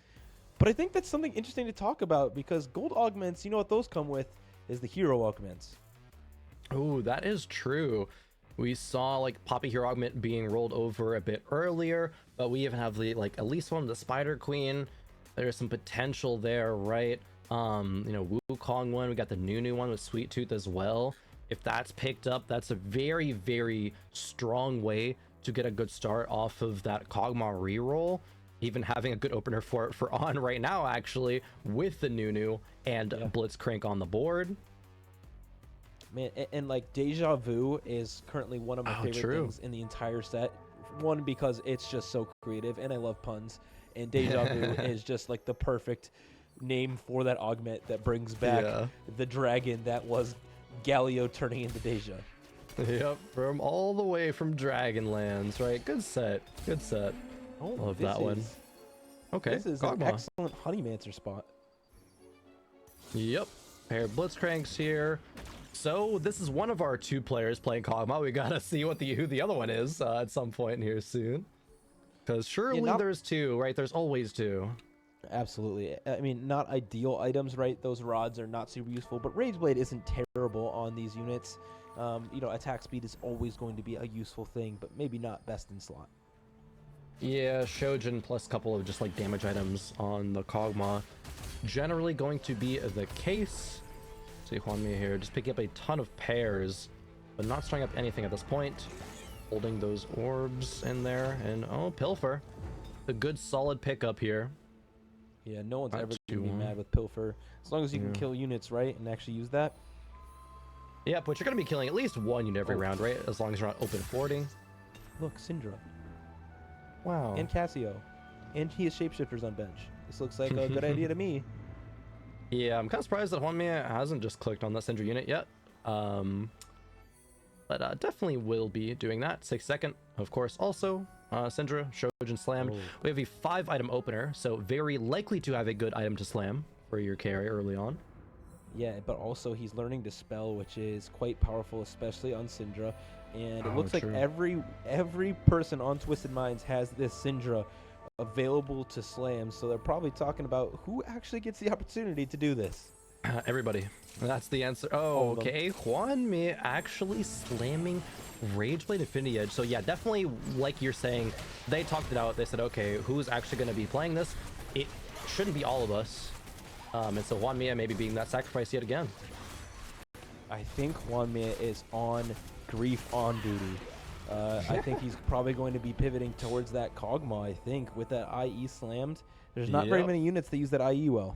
But I think that's something interesting to talk about, because gold augments, you know what those come with, is the hero augments. Oh, that is true. We saw like Poppy Hero Augment being rolled over a bit earlier, but we even have the like at least one of the Spider Queen. There's some potential there, right? You know, Wukong one. We got the new one with Sweet Tooth as well. If that's picked up, that's a very, very strong way to get a good start off of that Kog'Maw reroll. Even having a good opener for on right now, actually, with the new and Blitzcrank on the board. Man, and like Deja Vu is currently one of my favorite things in the entire set. One, because it's just so creative, and I love puns. And Deja Vu is just like the perfect name for that augment that brings back the dragon that was Galio turning into Deja. Yep, from all the way from Dragonlands, right? Good set, good set. Oh, love that one. Okay, this is an excellent Honeymancer spot. Yep, pair of Blitzcranks here. So this is one of our 2 players playing Kog'Maw. We gotta see what who the other one is at some point here soon. Because surely there's 2, right? There's always 2. Absolutely. I mean, not ideal items, right? Those rods are not super useful, but Rage Blade isn't terrible on these units. You know, attack speed is always going to be a useful thing, but maybe not best in slot. Yeah, Shojin plus a couple of just like damage items on the Kog'Maw. Generally going to be the case. See Hwanmi here, just picking up a ton of pairs, but not starting up anything at this point. Holding those orbs in there, and oh, Pilfer. A good solid pickup here. Yeah, no one's ever going to be mad with Pilfer. As long as you can kill units, right, and actually use that. Yeah, but you're going to be killing at least 1 unit every round, right? As long as you're not open forwarding. Look, Syndra. Wow. And Cassio. And he has shapeshifters on bench. This looks like a good idea to me. Yeah, I'm kind of surprised that Hwanmi hasn't just clicked on that Syndra unit yet. But definitely will be doing that. 6 second, of course, also. Syndra, Shojin slammed. We have a 5-item opener, so very likely to have a good item to slam for your carry early on. Yeah, but also he's learning to spell, which is quite powerful, especially on Syndra. And it looks like every person on Twisted Minds has this Syndra available to slam, so they're probably talking about who actually gets the opportunity to do this. Everybody. That's the answer. Oh, okay. Hwanmi actually slamming Rageblade Infinity Edge. So yeah, definitely like you're saying, they talked it out. They said, okay, who's actually going to be playing this? It shouldn't be all of us. And so Hwanmi maybe being that sacrifice yet again. I think Hwanmi is on grief on duty. I think he's probably going to be pivoting towards that Kog'Maw, I think, with that IE slammed. There's not very many units that use that IE well.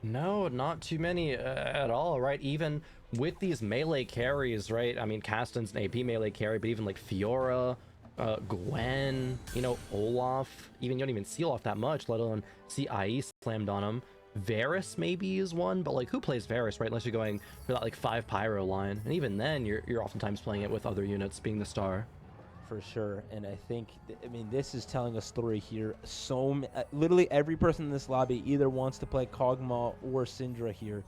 No, not too many at all, right? Even with these melee carries, right? I mean, Kasten's an AP melee carry, but even like Fiora, Gwen, you know, Olaf, even you don't even see Olaf that much, let alone see IE slammed on him. Varus maybe is one, but like who plays Varus, right? Unless you're going for that like 5 pyro line, and even then you're oftentimes playing it with other units being the star. For sure, and I think, I mean, this is telling a story here. Literally every person in this lobby either wants to play Kog'Maw or Syndra here.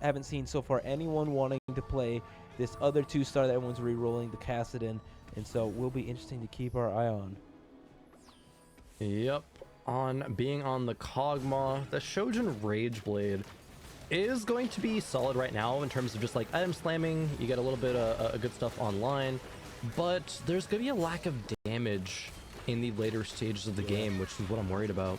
Haven't seen so far anyone wanting to play this other 2-star that everyone's re-rolling, the Kassadin, and so will be interesting to keep our eye on. Yep, on being on the Kog'Maw, the Shojin Rageblade is going to be solid right now in terms of just like item slamming. You get a little bit of good stuff online. But there's going to be a lack of damage in the later stages of the game, which is what I'm worried about.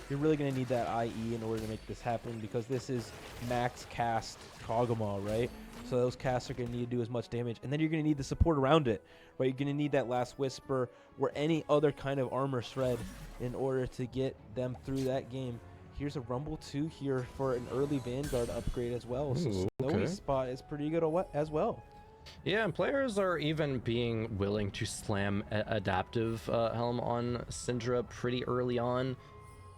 You're really going to need that IE in order to make this happen, because this is max cast Kog'Maw, right? So those casts are going to need to do as much damage. And then you're going to need the support around it, right? You're going to need that Last Whisper or any other kind of armor shred in order to get them through that game. Here's a Rumble 2 here for an early Vanguard upgrade as well. So Snowy's spot is pretty good as well. Yeah, and players are even being willing to slam Adaptive Helm on Syndra pretty early on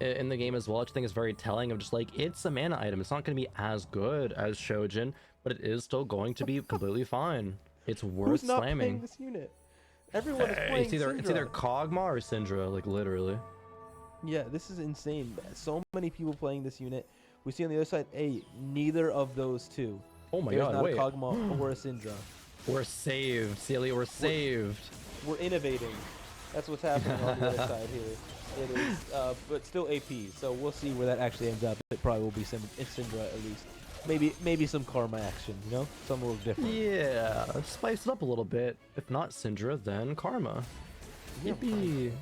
in the game as well, which I think is very telling of just like, it's a mana item. It's not going to be as good as Shojin, but it is still going to be completely fine. It's worth Who's not slamming. playing this unit? Everyone is playing it's either Kog'Maw or Syndra, like literally. Yeah, this is insane. So many people playing this unit. We see on the other side, hey, neither of those two. Oh my There's god, not wait. a Kog'Maw or a Syndra. We're saved, Celia, we're saved. We're innovating. That's what's happening on the other side here. It is, but still AP, so we'll see where that actually ends up. It probably will be Syndra at least. maybe some karma action, you know, something a little different. Yeah, spice it up a little bit. If not Syndra, then Karma. Yeah, Maybe.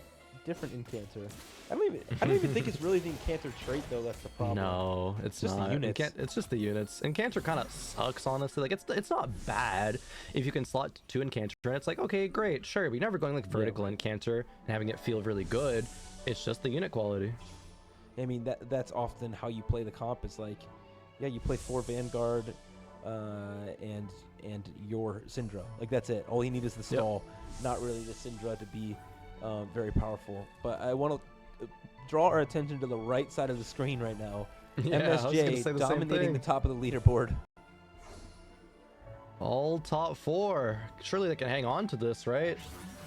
different Incanter. I don't even think it's really the Incanter trait though. That's the problem. No, it's just the not. units. It's just the units. Incanter kind of sucks, honestly. Like it's not bad if you can slot 2 Incanter, and it's like, okay, great, sure, but you're never going like vertical Incanter and having it feel really good. It's just the unit quality. I mean that's often how you play the comp. It's like, yeah, you play 4 Vanguard, and your Syndra. Like that's it. All you need is the stall, not really the Syndra to be very powerful. But I want to draw our attention to the right side of the screen right now. Yeah, I was gonna say MSJ the dominating same the thing. top of the leaderboard. All top 4. Surely they can hang on to this, right?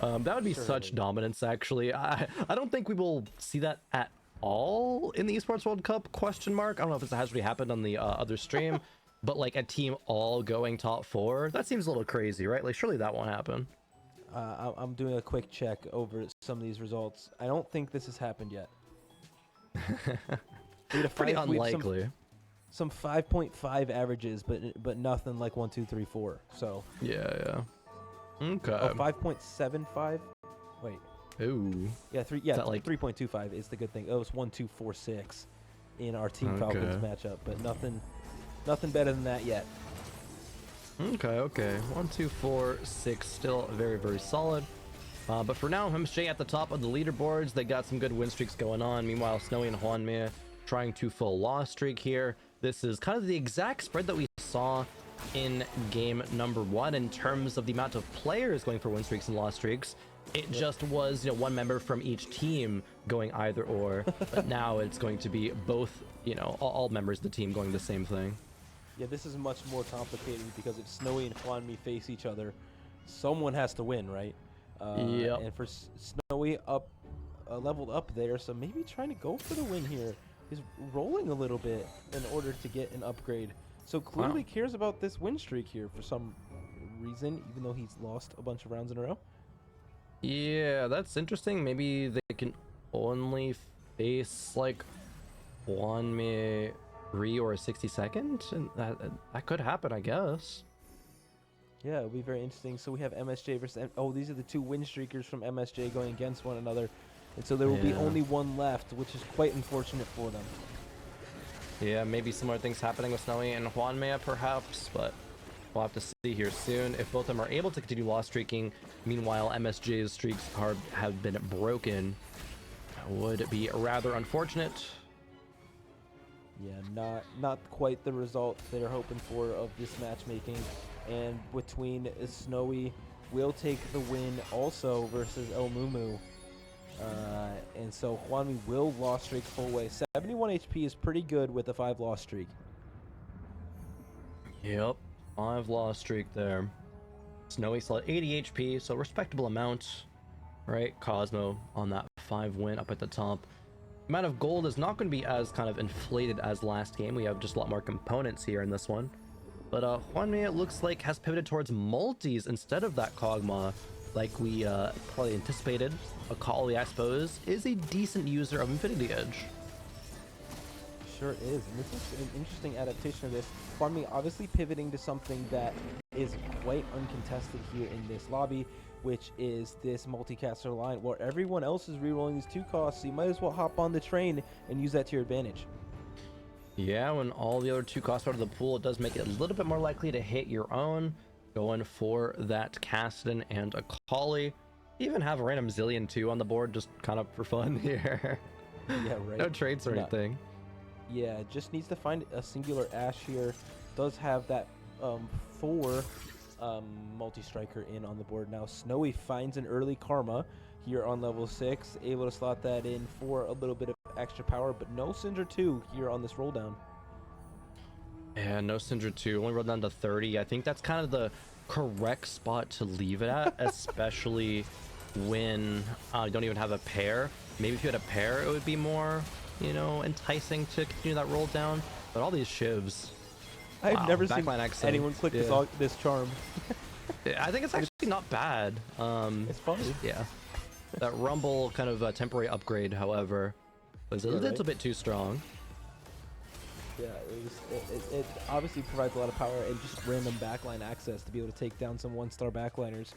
That would be such Surely. dominance, actually. I don't think we will see that at all in the Esports World Cup, question mark. I don't know if this has already happened on the other stream, but like a team all going top 4, that seems a little crazy, right? Like surely that won't happen. I'm doing a quick check over some of these results. I don't think this has happened yet. Pretty unlikely. Some 5.5 averages, but nothing like 1, 2, 3, 4. So Yeah. Okay. 5.75. Wait. Ooh. Yeah, is that like 3.25 is the good thing. Oh, it's 1, 2, 4, 6 in our Team Okay. Falcons matchup, but nothing better than that yet. Okay. 1, 2, 4, 6, still very, very solid. But for now, MSJ at the top of the leaderboards. They got some good win streaks going on. Meanwhile, Snowy and Juanmia trying to full loss streak here. This is kind of the exact spread that we saw in game number 1 in terms of the amount of players going for win streaks and loss streaks. It just was, one member from each team going either or, but now it's going to be both, all members of the team going the same thing. Yeah, this is much more complicated because if Snowy and Juanmi face each other, someone has to win, right? Yep. And for Snowy leveled up there, so maybe trying to go for the win here. He's rolling a little bit in order to get an upgrade. So clearly cares about this win streak here for some reason, even though he's lost a bunch of rounds in a row. Yeah, that's interesting. Maybe they can only face like Juanmi or a 60-second, and that could happen, I guess. Yeah, it'll be very interesting. So we have MSJ versus these are the 2 win streakers from MSJ going against one another. And so there will be only one left, which is quite unfortunate for them. Yeah, maybe similar things happening with Snowy and Juanmia perhaps, but we'll have to see here soon if both of them are able to continue loss streaking. Meanwhile, MSJ's streaks have been broken. That would be rather unfortunate. Yeah, not quite the result they're hoping for of this matchmaking. And between Snowy will take the win also versus El Mumu. And so Juanmi will loss streak full way. 71 HP is pretty good with a 5 loss streak. Yep, 5 loss streak there. Snowy still at 80 HP, so respectable amount, right? Cosmo on that 5 win up at the top. Amount of gold is not going to be as kind of inflated as last game. We have just a lot more components here in this one. But Juanmi, it looks like, has pivoted towards multis instead of that Kog'Maw, like we probably anticipated. Akali, I suppose, is a decent user of Infinity Edge. Sure is, and this is an interesting adaptation of this. Juanmi obviously pivoting to something that is quite uncontested here in this lobby, which is this multicaster line, where everyone else is rerolling these 2 costs, so you might as well hop on the train and use that to your advantage. Yeah, when all the other 2 costs out of the pool, it does make it a little bit more likely to hit your own. Going for that Kassadin and Akali. Even have a random Zillion 2 on the board, just kind of for fun here. Yeah, right. No trades or anything. Yeah, just needs to find a singular Ashe here. Does have that 4 multi-striker in on the board now. Snowy finds an early Karma here on level 6, able to slot that in for a little bit of extra power, but no Syndra 2 here on this roll down. Yeah, no Syndra 2, only rolled down to 30. I think that's kind of the correct spot to leave it at, especially when you don't even have a pair. Maybe if you had a pair, it would be more, enticing to continue that roll down. But all these shivs. I've never seen Backline anyone click this charm. I think it's actually not bad. It's fun. Yeah. That Rumble kind of temporary upgrade, however, was a little bit too strong. Yeah, it obviously provides a lot of power and just random backline access to be able to take down some one-star backliners,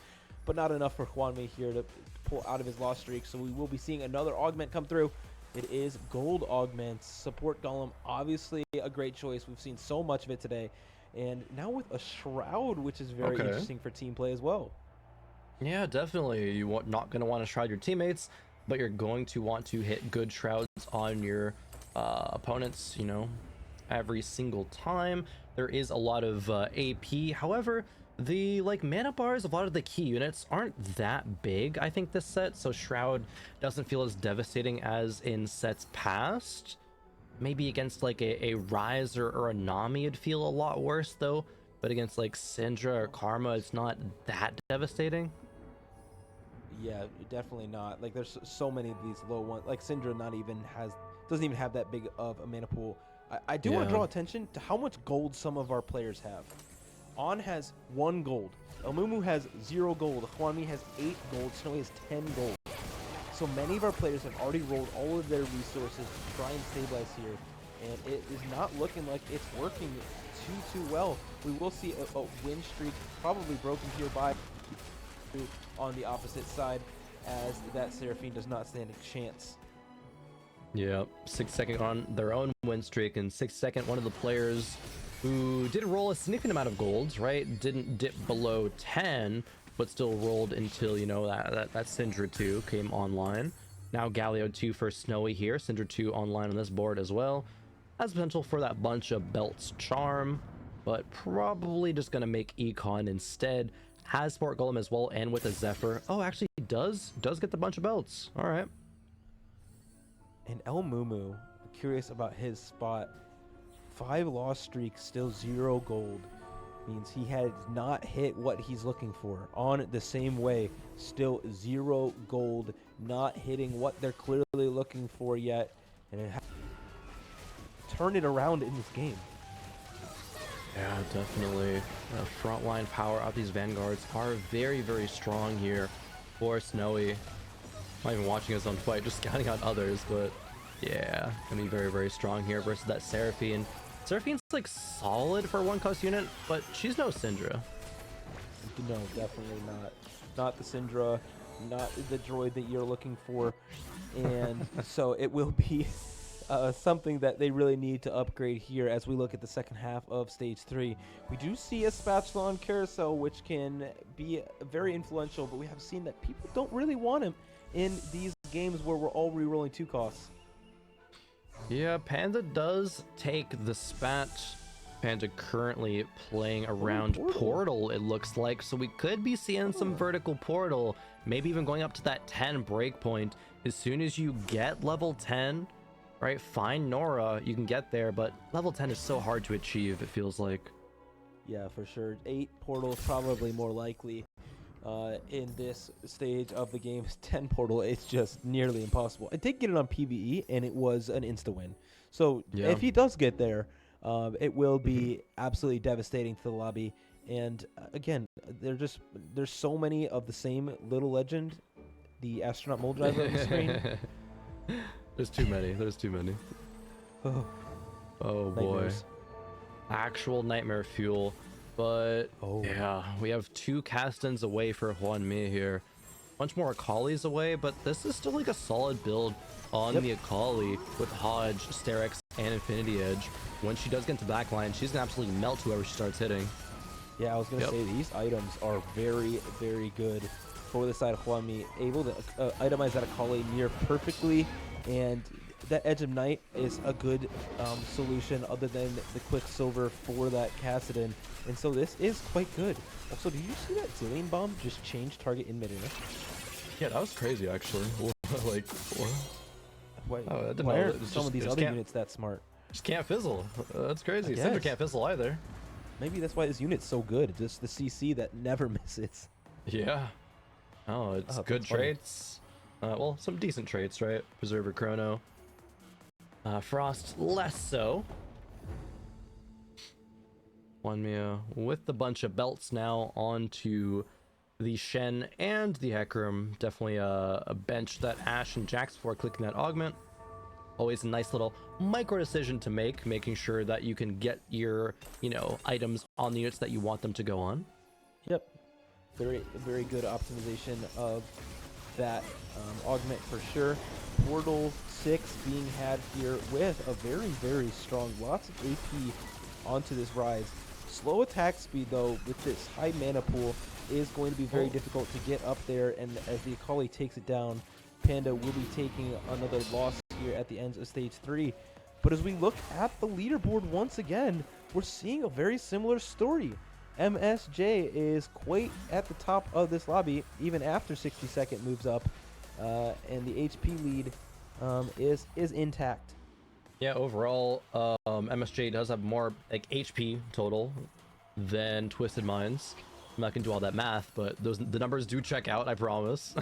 but not enough for Hwanmi here to pull out of his loss streak. So we will be seeing another augment come through. It is gold augments. Support Golem, obviously a great choice. We've seen so much of it today. And now with a Shroud, which is very interesting for team play as well. Yeah, definitely. Not going to want to shroud your teammates, but you're going to want to hit good shrouds on your opponents, you know, every single time. There is a lot of AP. However, the mana bars of a lot of the key units aren't that big, I think, this set, so Shroud doesn't feel as devastating as in sets past. Maybe against like a Rise or a Nami it'd feel a lot worse though, but against like Syndra or Karma it's not that devastating. Yeah, definitely not. Like there's so many of these low ones. Like Syndra doesn't even have that big of a mana pool. I do want to draw attention to how much gold some of our players have. On has 1 gold. Elmumu has 0 gold. Hwanmi has 8 gold. Snowy has 10 gold. So many of our players have already rolled all of their resources to try and stabilize here, and it is not looking like it's working too well. We will see a win streak probably broken here by on the opposite side, as that Seraphine does not stand a chance. Yeah, 6-second on their own win streak, and 6-second one of the players who did roll a significant amount of golds, right? Didn't dip below 10, but still rolled until, you know, that Syndra 2 came online. Now Galio 2 for Snowy here. Syndra 2 online on this board as well. Has potential for that bunch of belts charm, but probably just gonna make Econ instead. Has Sport Golem as well, and with a Zephyr. Oh, actually does get the bunch of belts. All right. And Elmumu, curious about his spot. 5 loss streaks, still 0 gold. Means he had not hit what he's looking for. On the same way, still 0 gold, not hitting what they're clearly looking for yet. And it turn it around in this game. Yeah, definitely. Frontline power out. These Vanguards are very, very strong here for Snowy. Not even watching his own fight, just scouting out others, but yeah, gonna be very, very strong here versus that Seraphine. Seraphine's like solid for a 1-cost unit, but she's no Syndra. No, definitely not. Not the Syndra, not the droid that you're looking for. And so it will be something that they really need to upgrade here as we look at the second half of Stage 3. We do see a Spatula on Carousel, which can be very influential, but we have seen that people don't really want him in these games where we're all re-rolling 2 costs. Yeah, Panda does take the spat. Panda currently playing around portal, it looks like, so we could be seeing some vertical portal, maybe even going up to that 10 breakpoint. As soon as you get level 10, right, find Nora, you can get there, but level 10 is so hard to achieve, it feels like. Yeah, for sure. 8 portals probably more likely in this stage of the game. 10 portal, it's just nearly impossible. I did get it on PvE, and it was an insta-win. So if he does get there, it will be absolutely devastating to the lobby. And again, there's so many of the same little legend, the astronaut mold driver on the screen. There's too many. There's too many. Oh boy. Nightmares. Actual nightmare fuel. But yeah, we have 2 cast-ins away for Hwanmi here. Bunch more Akali's away, but this is still like a solid build on the Akali with Hodge, Sterex, and Infinity Edge. When she does get into backline, she's gonna absolutely melt whoever she starts hitting. Yeah, I was gonna say these items are very, very good for the side of Hwanmi. Able to itemize that Akali near perfectly, and that Edge of Night is a good solution other than the Quicksilver for that Kassadin. And so this is quite good. Also, did you see that Zillion Bomb just change target in midair? Yeah, that was crazy actually. Like, what? Why aren't some of these other units that smart? Just can't fizzle. That's crazy. Syndra can't fizzle either. Maybe that's why this unit's so good. Just the CC that never misses. Yeah. Oh, it's good traits. Well, some decent traits, right? Preserver Chrono. Frost less so. Hwanmi with the bunch of belts now onto the Shen and the Hecarim. Definitely a bench that Ash and Jax before clicking that augment. always a nice little micro decision to make, making sure that you can get your, you know, items on the units that you want them to go on. Yep. Very good optimization of that augment for sure. Portal 6 being had here with a very strong, lots of AP onto this Rise. Slow attack speed though with this high mana pool is going to be very difficult to get up there, and as the Akali takes it down, Panda will be taking another loss here at the end of stage 3. But as we look at the leaderboard once again, we're seeing a very similar story. MSJ is quite at the top of this lobby even after 60-second moves up, and the HP lead is intact. Yeah, overall, MSJ does have more like HP total than Twisted Minds. I'm not gonna do all that math, but the numbers do check out, I promise.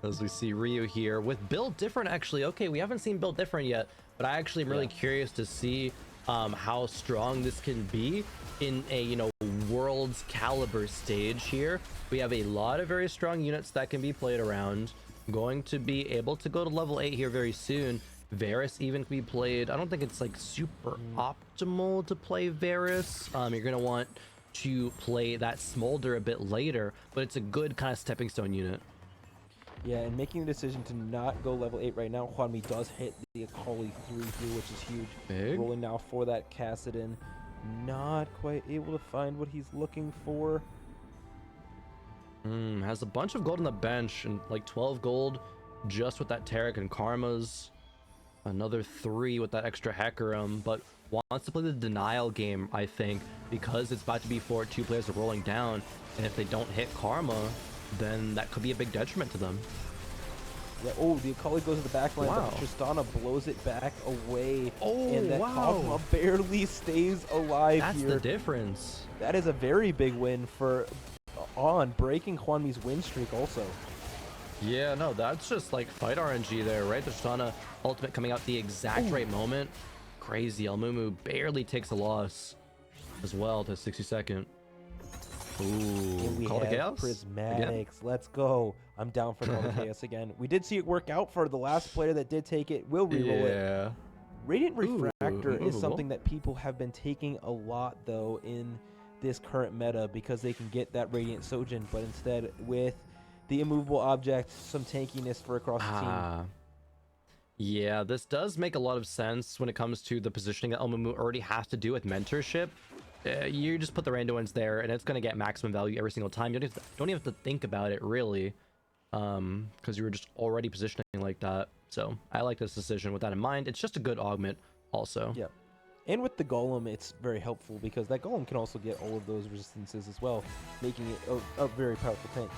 As we see Ryu here with build different, actually. Okay, we haven't seen build different yet, but I actually am really curious to see how strong this can be in a, you know, world's caliber stage here. We have a lot of very strong units that can be played around. Going to be able to go to level 8 here very soon. Varus even can be played. I don't think it's like super optimal to play Varus. You're gonna want to play that Smolder a bit later, but it's a good kind of stepping stone unit. Yeah, and making the decision to not go level 8 right now, Hwanmi does hit the Akali 3 here, which is huge. Big. Rolling now for that Kassadin. Not quite able to find what he's looking for. Has a bunch of gold on the bench and like 12 gold just with that Tarek and Karma's. Another 3 with that extra Hecarim, but wants to play the denial game, I think, because it's about to be 2 players are rolling down, and if they don't hit Karma, then that could be a big detriment to them. Yeah, oh, the Akali goes to the back line, Wow. but Tristana blows it back away. Oh, and that wow. Kog'Maw barely stays alive That's here. the difference. That is a very big win for On, breaking Hwanmi's win streak also. Yeah, no, that's just like fight RNG there, right? The Tristana ultimate coming out the exact right moment. Crazy. Elmumu barely takes a loss as well to 62nd. Ooh, And we Call to have Chaos? Prismatics. Again? Let's go. I'm down for Call to Chaos again. We did see it work out for the last player that did take it. We'll reroll it. Yeah. Radiant Refractor Ooh, is movable. something that people have been taking a lot, though, in this current meta because they can get that Radiant Sojin, but instead with the immovable object, some tankiness for across the team. Yeah, this does make a lot of sense when it comes to the positioning that Elmumu already has to do with mentorship. You just put the rando ones there, and it's going to get maximum value every single time. You don't even have to think about it, really, because you were just already positioning like that. So I like this decision with that in mind. It's just a good augment also. Yeah. And with the Golem, it's very helpful because that Golem can also get all of those resistances as well, making it a very powerful tank.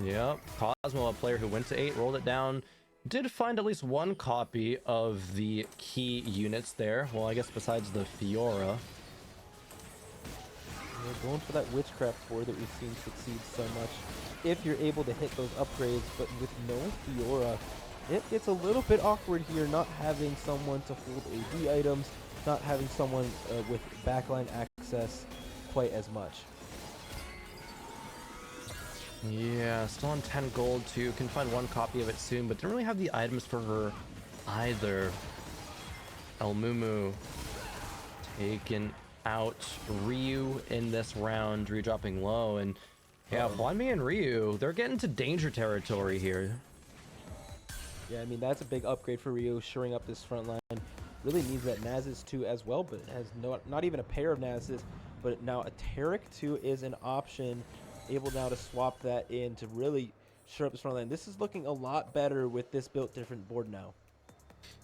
Yep, Cosmo, a player who went to 8, rolled it down, did find at least one copy of the key units there. Well, I guess besides the Fiora. We're going for that Witchcraft board that we've seen succeed so much. If you're able to hit those upgrades, but with no Fiora, it's a little bit awkward here, not having someone to hold AD items, not having someone with backline access quite as much. Yeah, still on 10 gold too. Can find one copy of it soon, but didn't really have the items for her either. Elmumu taken out. Ryu in this round, Ryu dropping low, and yeah, Hwanmi and Ryu, they're getting to danger territory here. Yeah, I mean, that's a big upgrade for Ryu, shoring up this front line. Really needs that Nasus too as well, but it has not even a pair of Nasus, but now a Tarek too is an option. Able now to swap that in to really shore up his front line. This is looking a lot better with this built different board now.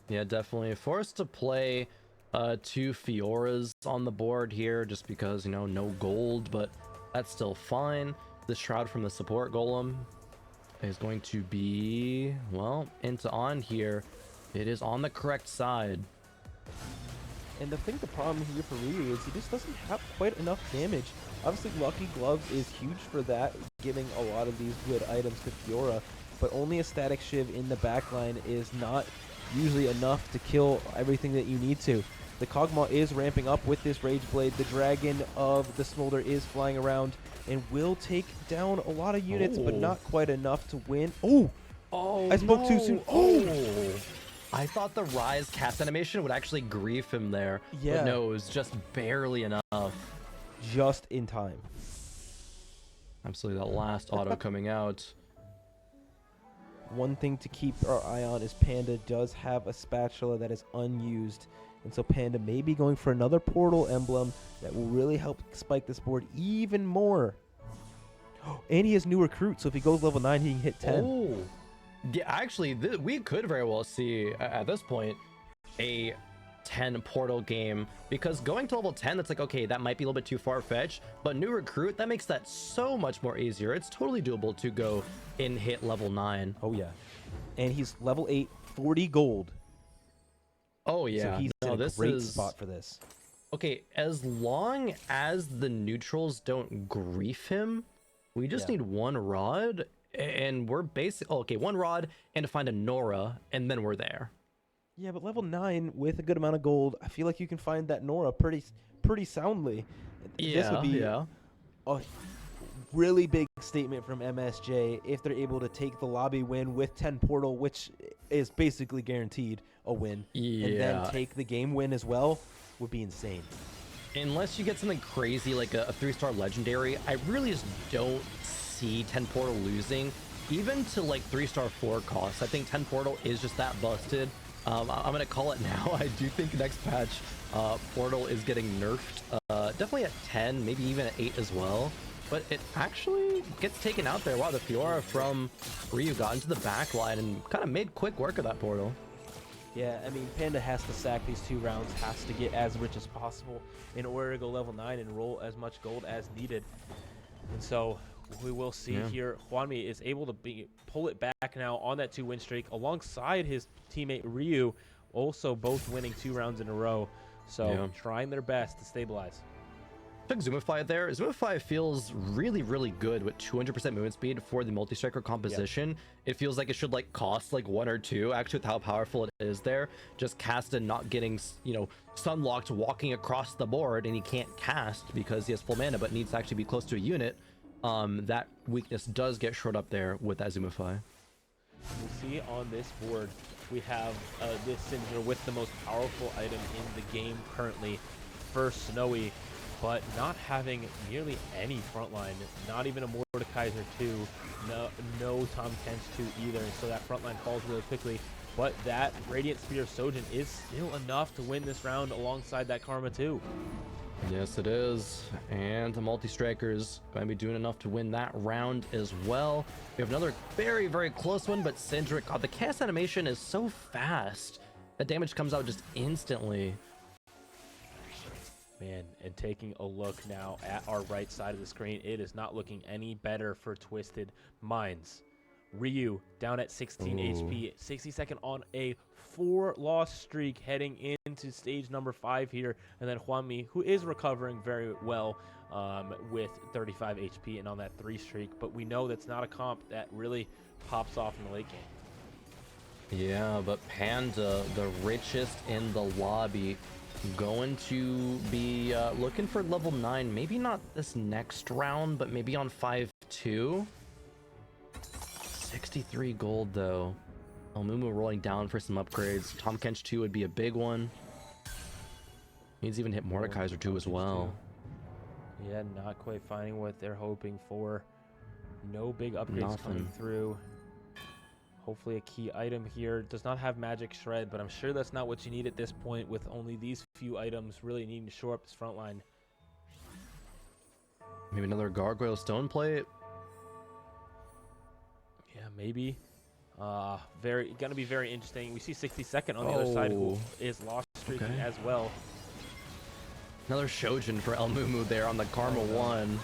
Yeah, definitely. Forced to play 2 Fioras on the board here just because, you know, no gold, but that's still fine. The Shroud from the support golem is going to be, well, into on here. It is on the correct side. And the problem here for Ryu is he just doesn't have quite enough damage. Obviously, Lucky Gloves is huge for that, giving a lot of these good items to Fiora, but only a static Shiv in the backline is not usually enough to kill everything that you need to. The Kog'Maw is ramping up with this Rage Blade. The Dragon of the Smolder is flying around and will take down a lot of units, but not quite enough to win. Oh, Oh, I spoke too soon. Oh! I thought the Rise cast animation would actually grief him there. Yeah. But no, it was just barely enough. Just in time. Absolutely, that last auto coming out. One thing to keep our eye on is Panda does have a spatula that is unused. And so Panda may be going for another portal emblem that will really help spike this board even more. And he has new recruit, so if he goes level 9, he can hit 10. Oh, yeah, actually, we could very well see at this point a 10 portal game, because going to level 10, that's like, okay, that might be a little bit too far-fetched, but new recruit, that makes that so much more easier. It's totally doable to go and hit level 9. Oh, yeah. And he's level 8, 40 gold. Oh, yeah. So he's in a great spot for this. Okay, as long as the neutrals don't grief him, we just need one rod, and we're basically... Oh, okay, one rod, and to find a Nora, and then we're there. Yeah, but level 9 with a good amount of gold, I feel like you can find that Nora pretty soundly. Yeah, this would be a really big statement from MSJ if they're able to take the lobby win with 10 portal, which is basically guaranteed a win, and then take the game win as well, would be insane. Unless you get something crazy like a 3-star legendary, I really just don't see 10 portal losing, even to like 3-star 4 costs. I think 10 portal is just that busted. I'm gonna call it now. I do think next patch portal is getting nerfed, definitely at 10, maybe even at 8 as well, but it actually gets taken out there. Wow, the Fiora from Ryu got into the back line and kind of made quick work of that portal. Yeah, I mean, Panda has to sack these 2 rounds, has to get as rich as possible in order to go level 9 and roll as much gold as needed. And so we will see here. Hwanmi is able to pull it back now on that 2-win streak alongside his teammate Ryu, also both winning 2 rounds in a row. So trying their best to stabilize. Took Zoomify there. Zoomify feels really, really good with 200% movement speed for the multi-striker composition. It feels like it should like cost like 1 or 2 actually with how powerful it is there. Just cast and not getting, you know, sunlocked walking across the board, and he can't cast because he has full mana but needs to actually be close to a unit. That weakness does get short up there with that Zoomify. We see on this board we have this Cinder with the most powerful item in the game currently for Snowy, but not having nearly any frontline, not even a Mordekaiser 2, no Tom Kench 2 either, so that frontline falls really quickly. But that Radiant Spear of Sojin is still enough to win this round alongside that Karma 2. Yes, it is. And the multi-strikers going to be doing enough to win that round as well. We have another very, very close one, but Cindric, the cast animation is so fast. The damage comes out just instantly. Man, and taking a look now at our right side of the screen, it is not looking any better for Twisted Minds. Ryu down at 16 HP, 60-second on a 4-loss streak heading into stage number 5 here. And then Hwanmi, who is recovering very well with 35 HP and on that 3 streak. But we know that's not a comp that really pops off in the late game. Yeah, but Panda, the richest in the lobby, going to be looking for level 9. Maybe not this next round, but maybe on 5-2. 63 gold though. Mumu rolling down for some upgrades. Tom Kench 2 would be a big one. Needs even hit Mordekaiser 2 as well. Yeah, not quite finding what they're hoping for. No big upgrades coming through. Hopefully a key item here. Does not have Magic Shred, but I'm sure that's not what you need at this point with only these few items really needing to shore up this front line. Maybe another Gargoyle Stone Plate. Yeah, maybe. Gonna be very interesting. We see 62nd on the other side, who is lost streaking as well. Another Shojin for El Mumu there on the Karma 1.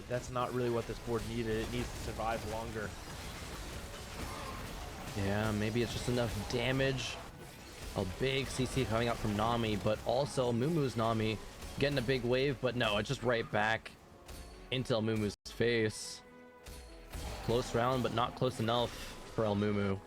That's not really what this board needed. It needs to survive longer. Yeah, maybe it's just enough damage. A big CC coming out from Nami, but also Mumu's Nami getting a big wave, but no, it's just right back into El Mumu's face. Close round, but not close enough for El Mumu.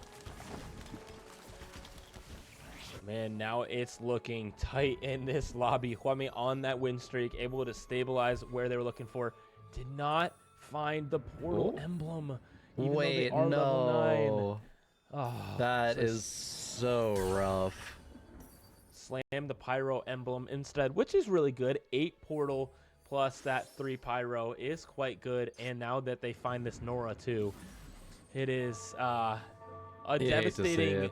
Man, now it's looking tight in this lobby. Hwanmi on that win streak, able to stabilize where they were looking for. Did not find the portal emblem. Even Wait, though they are level 9. no. Oh, That is so rough. Slam the pyro emblem instead, which is really good. 8 portal plus that 3 pyro is quite good. And now that they find this Nora too, it is a devastating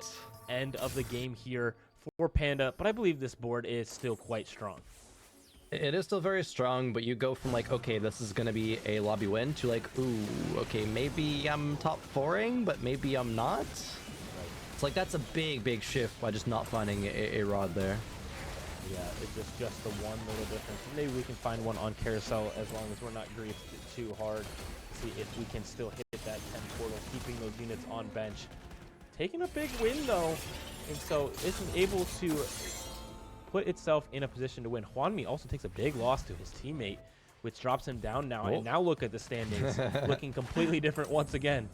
end of the game here for Panda. But I believe this board is still quite strong. It is still very strong, but you go from like, okay, this is going to be a lobby win to like, ooh, okay, maybe I'm top 4ing, but maybe I'm not. It's like, that's a big shift by just not finding a rod there. Yeah, it's just the one little difference. Maybe we can find one on Carousel as long as we're not griefed too hard. See if we can still hit that 10 portal, keeping those units on bench. Taking a big win though, and so isn't able to put itself in a position to win. Hwanmi also takes a big loss to his teammate, which drops him down now. And now look at the standings, looking completely different once again.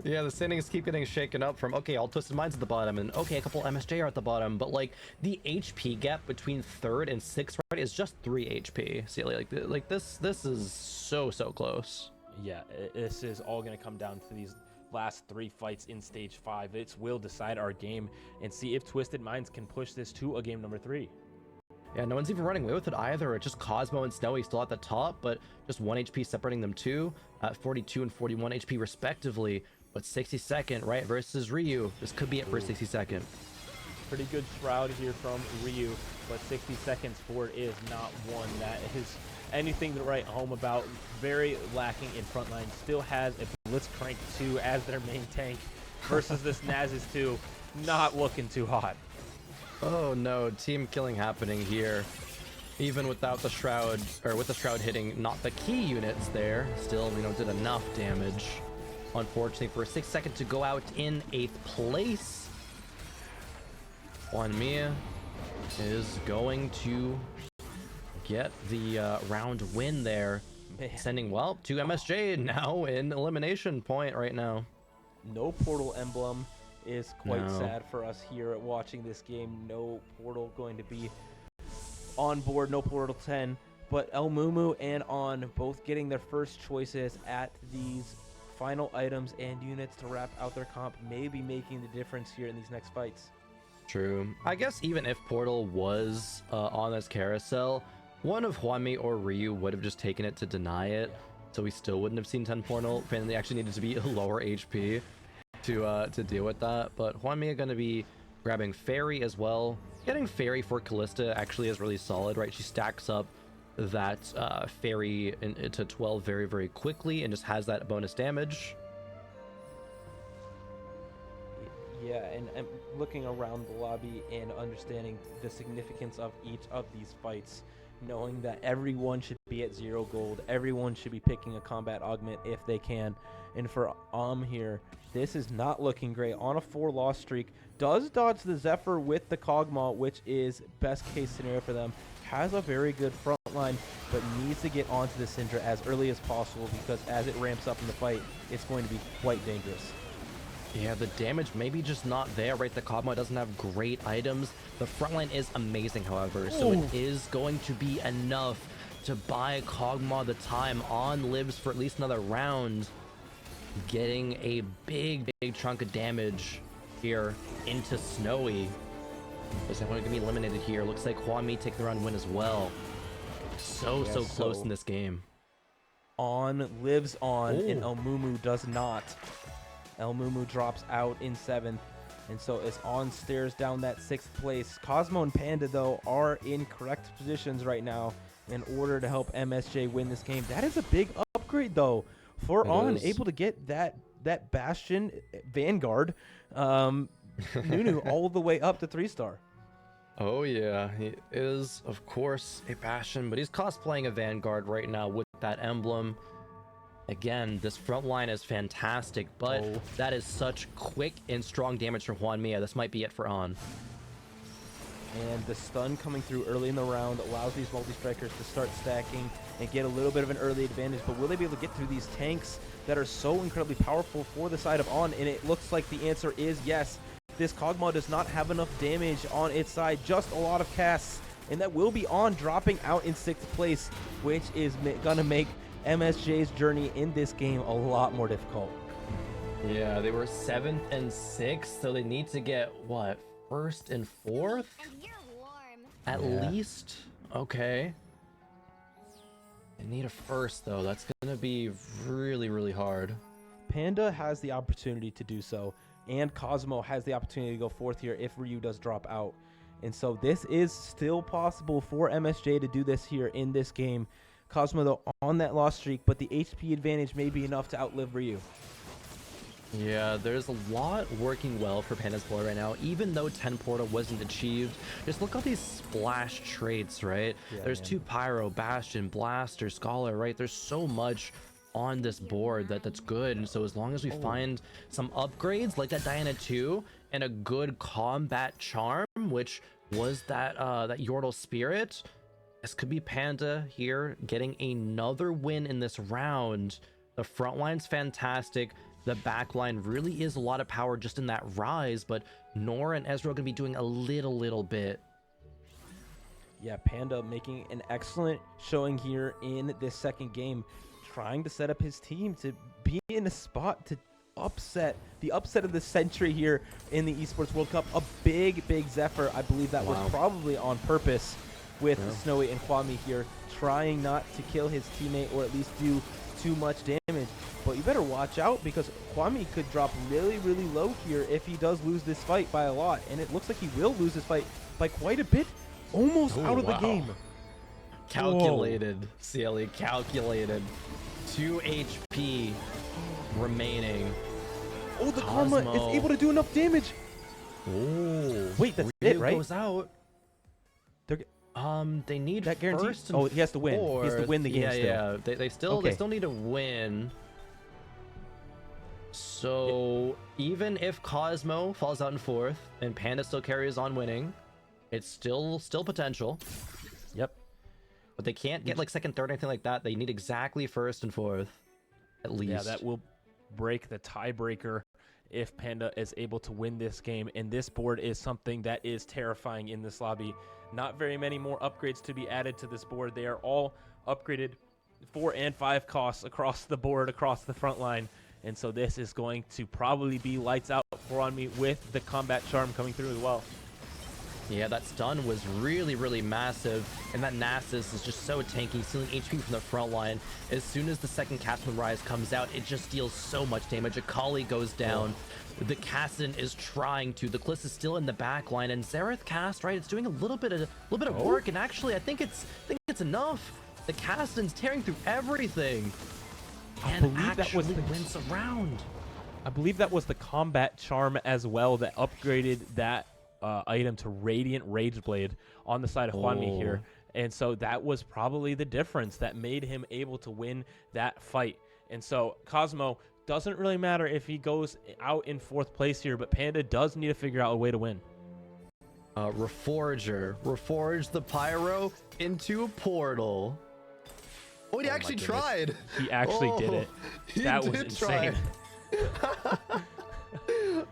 Yeah, the standings keep getting shaken up from, okay, all Twisted Minds at the bottom, and okay, a couple MSJ are at the bottom, but like the HP gap between 3rd and 6th right is just 3 HP. See, like this is so close. Yeah, this is all going to come down to these last 3 fights in stage 5. It will decide our game and see if Twisted Minds can push this to a game number 3. Yeah, no one's even running away with it either. It's just Cosmo and Snowy still at the top, but just 1 HP separating them too, at 42 and 41 HP respectively. But 62nd, right, versus Ryu. This could be it for 62nd. Pretty good shroud here from Ryu, but 60 seconds for it is not one that is anything to write home about. Very lacking in frontline. Still has a Blitzcrank 2 as their main tank versus this Nazis 2. Not looking too hot. Oh no, team killing happening here. Even without the shroud, or with the shroud hitting not the key units there, still, you know, did enough damage. Unfortunately, for 6 seconds to go out in 8th place. Hwanmi is going to get the round win there. Man. Sending, well, to MSJ now in elimination point right now. No portal emblem is quite sad for us here at watching this game. No portal going to be on board, no portal 10. But El Mumu and On both getting their first choices at these final items and units to wrap out their comp, maybe making the difference here in these next fights. True. I guess even if Portal was on this carousel, one of Hwanmi or Ryu would have just taken it to deny it, so we still wouldn't have seen 10 Portal. Apparently, actually needed to be a lower HP to deal with that. But Hwanmi are going to be grabbing Fairy as well. Getting Fairy for Callista actually is really solid, right? She stacks up that Fairy into 12 very quickly and just has that bonus damage. Yeah, and looking around the lobby and understanding the significance of each of these fights, knowing that everyone should be at 0 gold, everyone should be picking a combat augment if they can. And for here, this is not looking great. On a 4-loss streak, does dodge the Zephyr with the Kog'Maw, which is best case scenario for them. Has a very good front line, but needs to get onto the Syndra as early as possible, because as it ramps up in the fight, it's going to be quite dangerous. Yeah, the damage maybe just not there, right? The Kog'Maw doesn't have great items. The front line is amazing, however, so it is going to be enough to buy Kog'Maw the time. On lives for at least another round, getting a big chunk of damage here into Snowy. Is anyone going to be eliminated here? Looks like Hwanmi take the round win as well. So close in this game. On lives on, and El Mumu does not. El Mumu drops out in 7th, and so it's On stares down that 6th place. Cosmo and Panda, though, are in correct positions right now in order to help MSJ win this game. That is a big upgrade, though, for On, able to get that Bastion Vanguard Nunu all the way up to 3-star. Oh yeah, he is, of course, a Bastion, but he's cosplaying a Vanguard right now with that emblem. Again, this front line is fantastic, but that is such quick and strong damage from Hwanmi. This might be it for On. And the stun coming through early in the round allows these multi-strikers to start stacking and get a little bit of an early advantage. But will they be able to get through these tanks that are so incredibly powerful for the side of On? And it looks like the answer is yes. This Kog'Maw does not have enough damage on its side, just a lot of casts. And that will be On dropping out in 6th place, which is going to make MSJ's journey in this game a lot more difficult. Yeah, they were 7th and 6th, so they need to get what, 1st and 4th You're warm. at least. Okay. They need a 1st though. That's gonna be really, really hard. Panda has the opportunity to do so, and Cosmo has the opportunity to go 4th here if Ryu does drop out. And so this is still possible for MSJ to do this here in this game. Cosmo, though, on that loss streak, but the HP advantage may be enough to outlive Ryu. Yeah, there's a lot working well for Panda's board right now, even though 10 Portal wasn't achieved. Just look at these splash traits, right? Yeah, there's 2 Pyro, Bastion, Blaster, Scholar, right? There's so much on this board that's good. And so as long as we find some upgrades like that Diana 2 and a good combat charm, which was that Yordle Spirit, this could be Panda here getting another win in this round. The front line's fantastic. The back line really is a lot of power just in that rise, but Nora and Ezreal are going to be doing a little bit. Yeah, Panda making an excellent showing here in this second game, trying to set up his team to be in a spot to upset of the century here in the Esports World Cup. A big Zephyr. I believe that was probably on purpose with Snowy and Kwame here, trying not to kill his teammate or at least do too much damage. But you better watch out, because Kwame could drop really low here if he does lose this fight by a lot. And it looks like he will lose this fight by quite a bit. Almost out of the game. Calculated, CLE, calculated. 2 HP remaining. Oh, the Karma is able to do enough damage. Oh, wait, that's it, right? Goes out. They need that guarantee. First and oh, he has to win. He has to win the game. Yeah. They still need to win. So even if Cosmo falls out in 4th and Panda still carries on winning, it's still potential. Yep. But they can't get like 2nd, 3rd, anything like that. They need exactly 1st and 4th, at least. Yeah, that will break the tiebreaker if Panda is able to win this game. And this board is something that is terrifying in this lobby. Not very many more upgrades to be added to this board. They are all upgraded 4 and 5 costs across the board, across the front line. And so this is going to probably be lights out for me with the combat charm coming through as well. Yeah, that stun was really massive, and that Nasus is just so tanky, stealing HP from the front line. As soon as the 2nd Catherine Rise comes out, it just deals so much damage. Akali goes down. The Kassadin is trying to. The Kliss is still in the back line, and Xerath cast, right? It's doing a little bit of work, and actually, I think it's enough. The Kassadin's tearing through everything. I believe that was wins the round. I believe that was the combat charm as well that upgraded that item to Radiant Rageblade on the side of Juanmi here. And so that was probably the difference that made him able to win that fight. And so Cosmo, doesn't really matter if he goes out in 4th place here, but Panda does need to figure out a way to win. Reforge the Pyro into a portal. Oh, he actually tried. He actually did it. That was insane.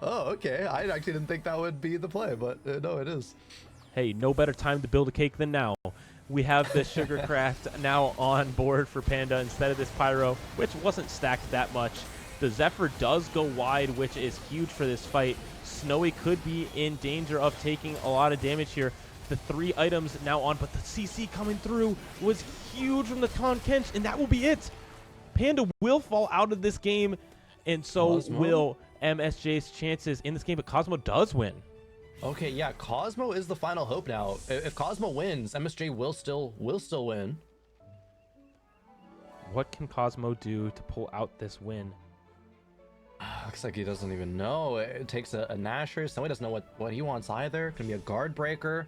Oh, okay. I actually didn't think that would be the play, but no, it is. Hey, no better time to build a cake than now. We have the Sugarcraft now on board for Panda instead of this Pyro, which wasn't stacked that much. The Zephyr does go wide, which is huge for this fight. Snowy could be in danger of taking a lot of damage here. The 3 items now on, but the CC coming through was huge from the Taun Kench, and that will be it. Panda will fall out of this game, and so will MSJ's chances in this game, but Cosmo does win. Okay, yeah, Cosmo is the final hope now. If Cosmo wins, MSJ will still win. What can Cosmo do to pull out this win? Looks like he doesn't even know. It takes a Nashor. Somebody doesn't know what he wants either. Can be a guard breaker.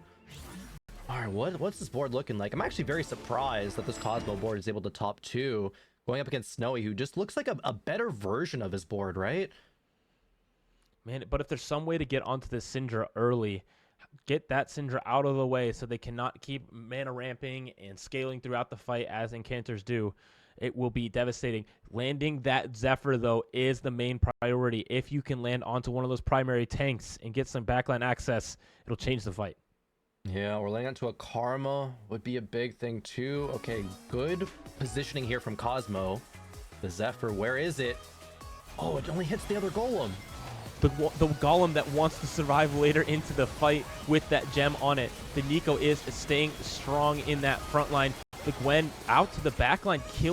All right, what's this board looking like? I'm actually very surprised that this Cosmo board is able to top 2, going up against Snowy, who just looks like a better version of his board, right? Man, but if there's some way to get onto this Syndra early, get that Syndra out of the way so they cannot keep mana ramping and scaling throughout the fight as Incanters do, it will be devastating. Landing that Zephyr, though, is the main priority. If you can land onto one of those primary tanks and get some backline access, it'll change the fight. Yeah, we're laying onto a Karma would be a big thing too. Okay, good positioning here from Cosmo. The Zephyr, where is it? Oh, it only hits the other golem. The golem that wants to survive later into the fight with that gem on it. The Nico is staying strong in that front line. The Gwen out to the back line, killing